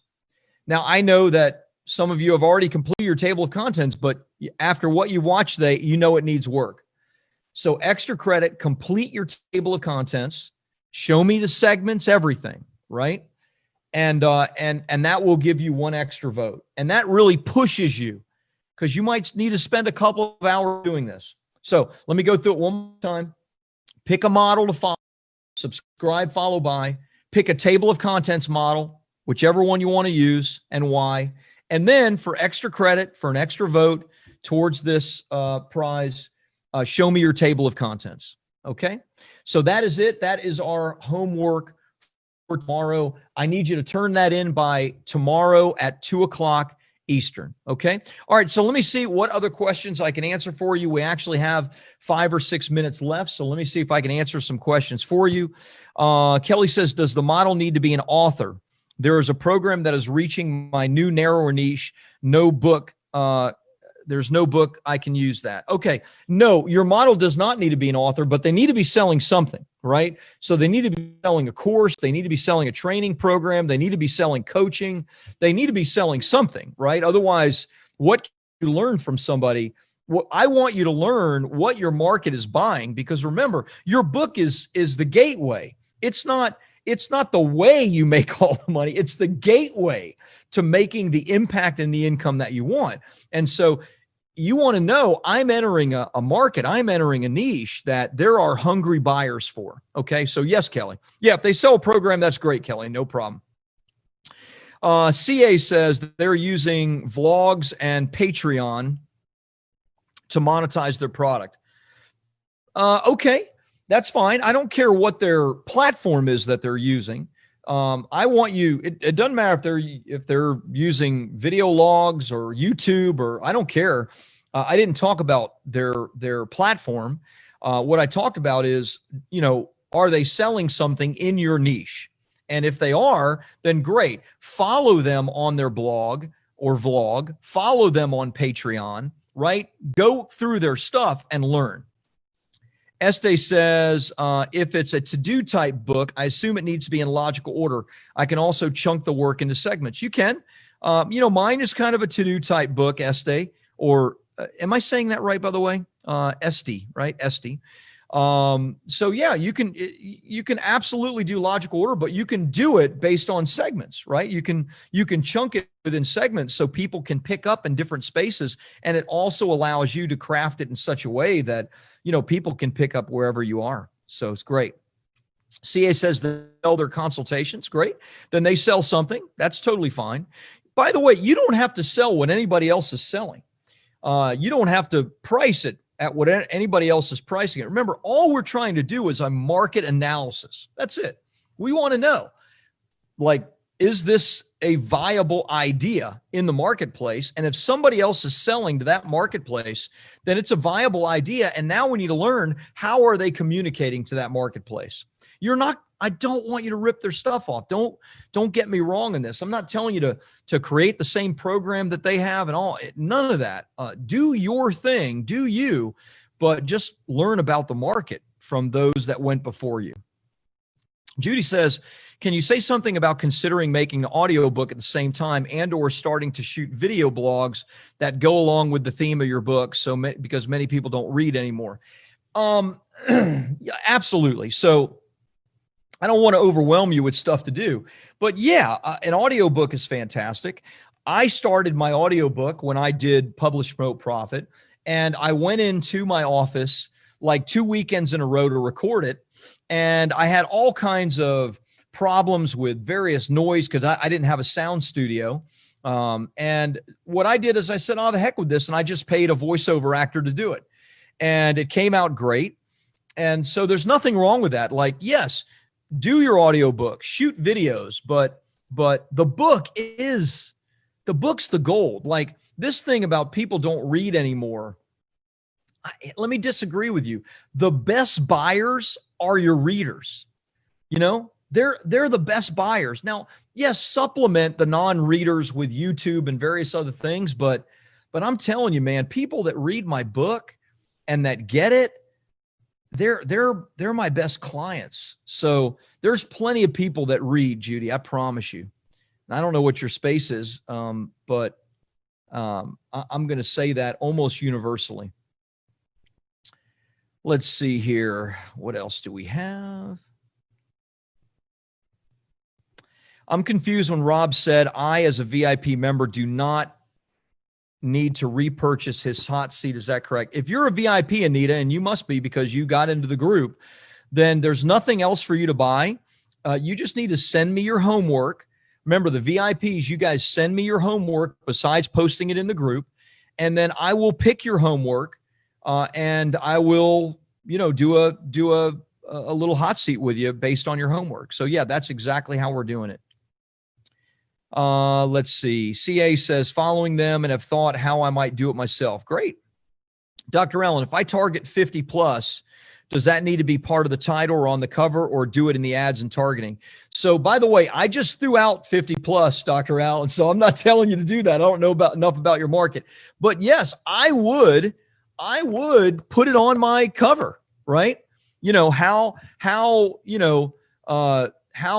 Speaker 1: Now, I know that some of you have already completed your table of contents, but after what you watched today, you know it needs work. So extra credit, complete your table of contents, show me the segments, everything, right? And that will give you one extra vote. And that really pushes you because you might need to spend a couple of hours doing this. So let me go through it one more time. Pick a model to follow, subscribe, follow by, pick a table of contents model, whichever one you want to use and why. And then for extra credit, for an extra vote towards this prize, show me your table of contents. Okay. So that is it. That is our homework for tomorrow. I need you to turn that in by tomorrow at 2:00 Eastern. Okay. All right. So let me see what other questions I can answer for you. We actually have 5 or 6 minutes left. So let me see if I can answer some questions for you. Kelly says, does the model need to be an author? There is a program that is reaching my new narrower niche. No book. There's no book I can use that. Okay. No, your model does not need to be an author, but they need to be selling something, right? So they need to be selling a course. They need to be selling a training program. They need to be selling coaching. They need to be selling something, right? Otherwise, what can you learn from somebody? Well, I want you to learn what your market is buying, because remember, your book is the gateway. It's not the way you make all the money. It's the gateway to making the impact and the income that you want. And so you want to know, I'm entering a market, I'm entering a niche that there are hungry buyers for. Okay. So yes, Kelly. Yeah. If they sell a program, that's great, Kelly. No problem. CA says that they're using vlogs and Patreon to monetize their product. Okay. That's fine. I don't care what their platform is that they're using. I want you, it doesn't matter if they're using video logs or YouTube, or I don't care. I didn't talk about their platform. What I talked about is, are they selling something in your niche? And if they are, then great. Follow them on their blog or vlog, follow them on Patreon, right? Go through their stuff and learn. Este says, if it's a to-do type book, I assume it needs to be in logical order. I can also chunk the work into segments. You can. Mine is kind of a to-do type book, Este, or am I saying that right, by the way? Este, right? Este. So yeah, you can absolutely do logical order, but you can do it based on segments, right? You can chunk it within segments so people can pick up in different spaces. And it also allows you to craft it in such a way that, people can pick up wherever you are. So it's great. CA says they sell their consultations. Great. Then they sell something. That's totally fine. By the way, you don't have to sell what anybody else is selling. You don't have to price it at what anybody else is pricing it. Remember, all we're trying to do is a market analysis. That's it. We want to know, is this a viable idea in the marketplace? And if somebody else is selling to that marketplace, then it's a viable idea. And now we need to learn, how are they communicating to that marketplace? I don't want you to rip their stuff off. Don't get me wrong in this. I'm not telling you to create the same program that they have and all. None of that. Do your thing, do you, but just learn about the market from those that went before you. Judy says, can you say something about considering making an audio book at the same time and or starting to shoot video blogs that go along with the theme of your book? Because many people don't read anymore. Yeah, absolutely. So I don't want to overwhelm you with stuff to do, but yeah, an audiobook is fantastic. I started my audiobook when I did Publish, Promote, Profit, and I went into my office like 2 weekends in a row to record it. And I had all kinds of problems with various noise because I didn't have a sound studio. And what I did is I said, oh, the heck with this. And I just paid a voiceover actor to do it. And it came out great. And so there's nothing wrong with that. Yes, do your audiobook, shoot videos, but the book's the gold. This thing about people don't read anymore. Let me disagree with you. The best buyers are your readers. They're the best buyers. Now, yes, supplement the non-readers with YouTube and various other things, but I'm telling you, man, people that read my book and that get it, they're my best clients. So there's plenty of people that read, Judy. I promise you. And I don't know what your space is, but I'm going to say that almost universally. Let's see here. What else do we have? I'm confused when Rob said, I, as a VIP member, do not need to repurchase his hot seat. Is that correct? If you're a VIP, Anita, and you must be because you got into the group, then there's nothing else for you to buy. You just need to send me your homework. Remember, the VIPs, you guys send me your homework besides posting it in the group, and then I will pick your homework, and I will, do a little hot seat with you based on your homework. So yeah, that's exactly how we're doing it. Let's see. CA says, following them and have thought how I might do it myself. Great. Dr. Ellen, if I target 50 plus, does that need to be part of the title or on the cover, or do it in the ads and targeting? So by the way, I just threw out 50 plus, Dr. Allen. So I'm not telling you to do that. I don't know enough about your market, but yes, I would put it on my cover, right? How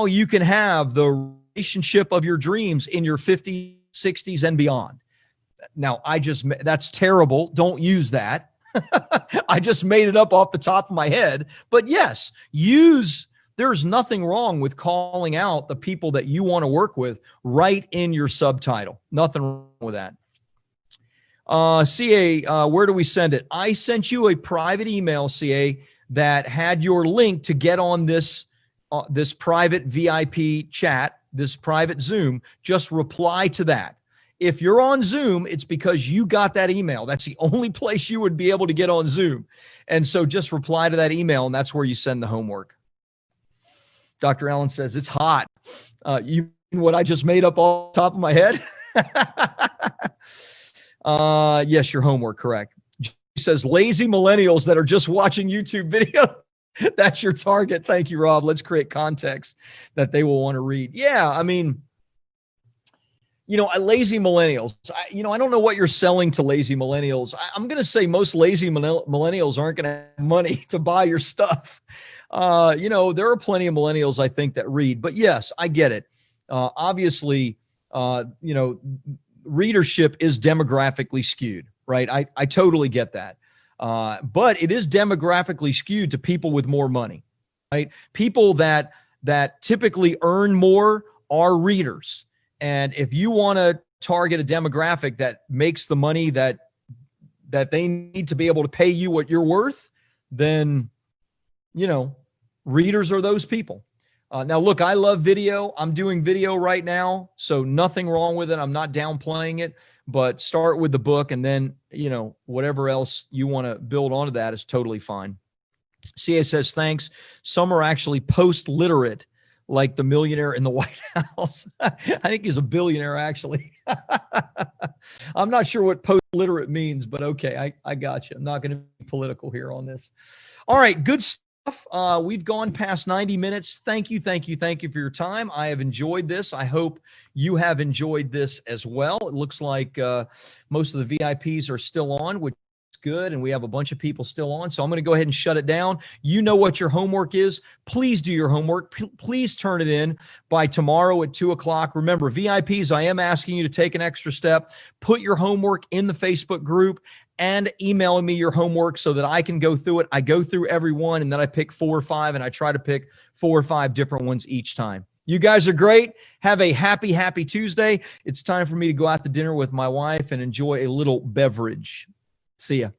Speaker 1: you can have the relationship of your dreams in your 50s, 60s and beyond. Now that's terrible. Don't use that. I just made it up off the top of my head, but yes, there's nothing wrong with calling out the people that you want to work with right in your subtitle. Nothing wrong with that. CA, where do we send it? I sent you a private email, CA, that had your link to get on this private VIP chat, this private Zoom. Just reply to that. If you're on Zoom, it's because you got that email. That's the only place you would be able to get on Zoom. And so just reply to that email, and that's where you send the homework. Dr. Allen says, it's hot. You mean what I just made up off the top of my head? Yes, your homework, correct. He says, lazy millennials that are just watching YouTube video. That's your target. Thank you, Rob. Let's create context that they will want to read. Yeah, I mean, lazy millennials, I don't know what you're selling to lazy millennials. I'm going to say most lazy millennials aren't going to have money to buy your stuff. There are plenty of millennials, I think, that read, but yes, I get it. Obviously, readership is demographically skewed, right? I totally get that. But it is demographically skewed to people with more money, right? People that typically earn more are readers. And if you want to target a demographic that makes the money that they need to be able to pay you what you're worth, then, readers are those people. Now, look, I love video. I'm doing video right now, so nothing wrong with it. I'm not downplaying it, but start with the book, and then, whatever else you want to build onto that is totally fine. CA says, thanks. Some are actually post-literate, like the millionaire in the White House. I think he's a billionaire, actually. I'm not sure what post-literate means, but okay, I got you. I'm not going to be political here on this. All right, good stuff. We've gone past 90 minutes. Thank you for your time. I have enjoyed this. I hope you have enjoyed this as well. It looks like most of the VIPs are still on, which good, and we have a bunch of people still on, so I'm going to go ahead and shut it down. You know what your homework is. Please do your homework. Please turn it in by tomorrow at 2:00. Remember, VIPs, I am asking you to take an extra step. Put your homework in the Facebook group and email me your homework so that I can go through it. I go through every one, and then I pick 4 or 5, and I try to pick 4 or 5 different ones each time. You guys are great. Have a happy Tuesday. It's time for me to go out to dinner with my wife and enjoy a little beverage. See ya.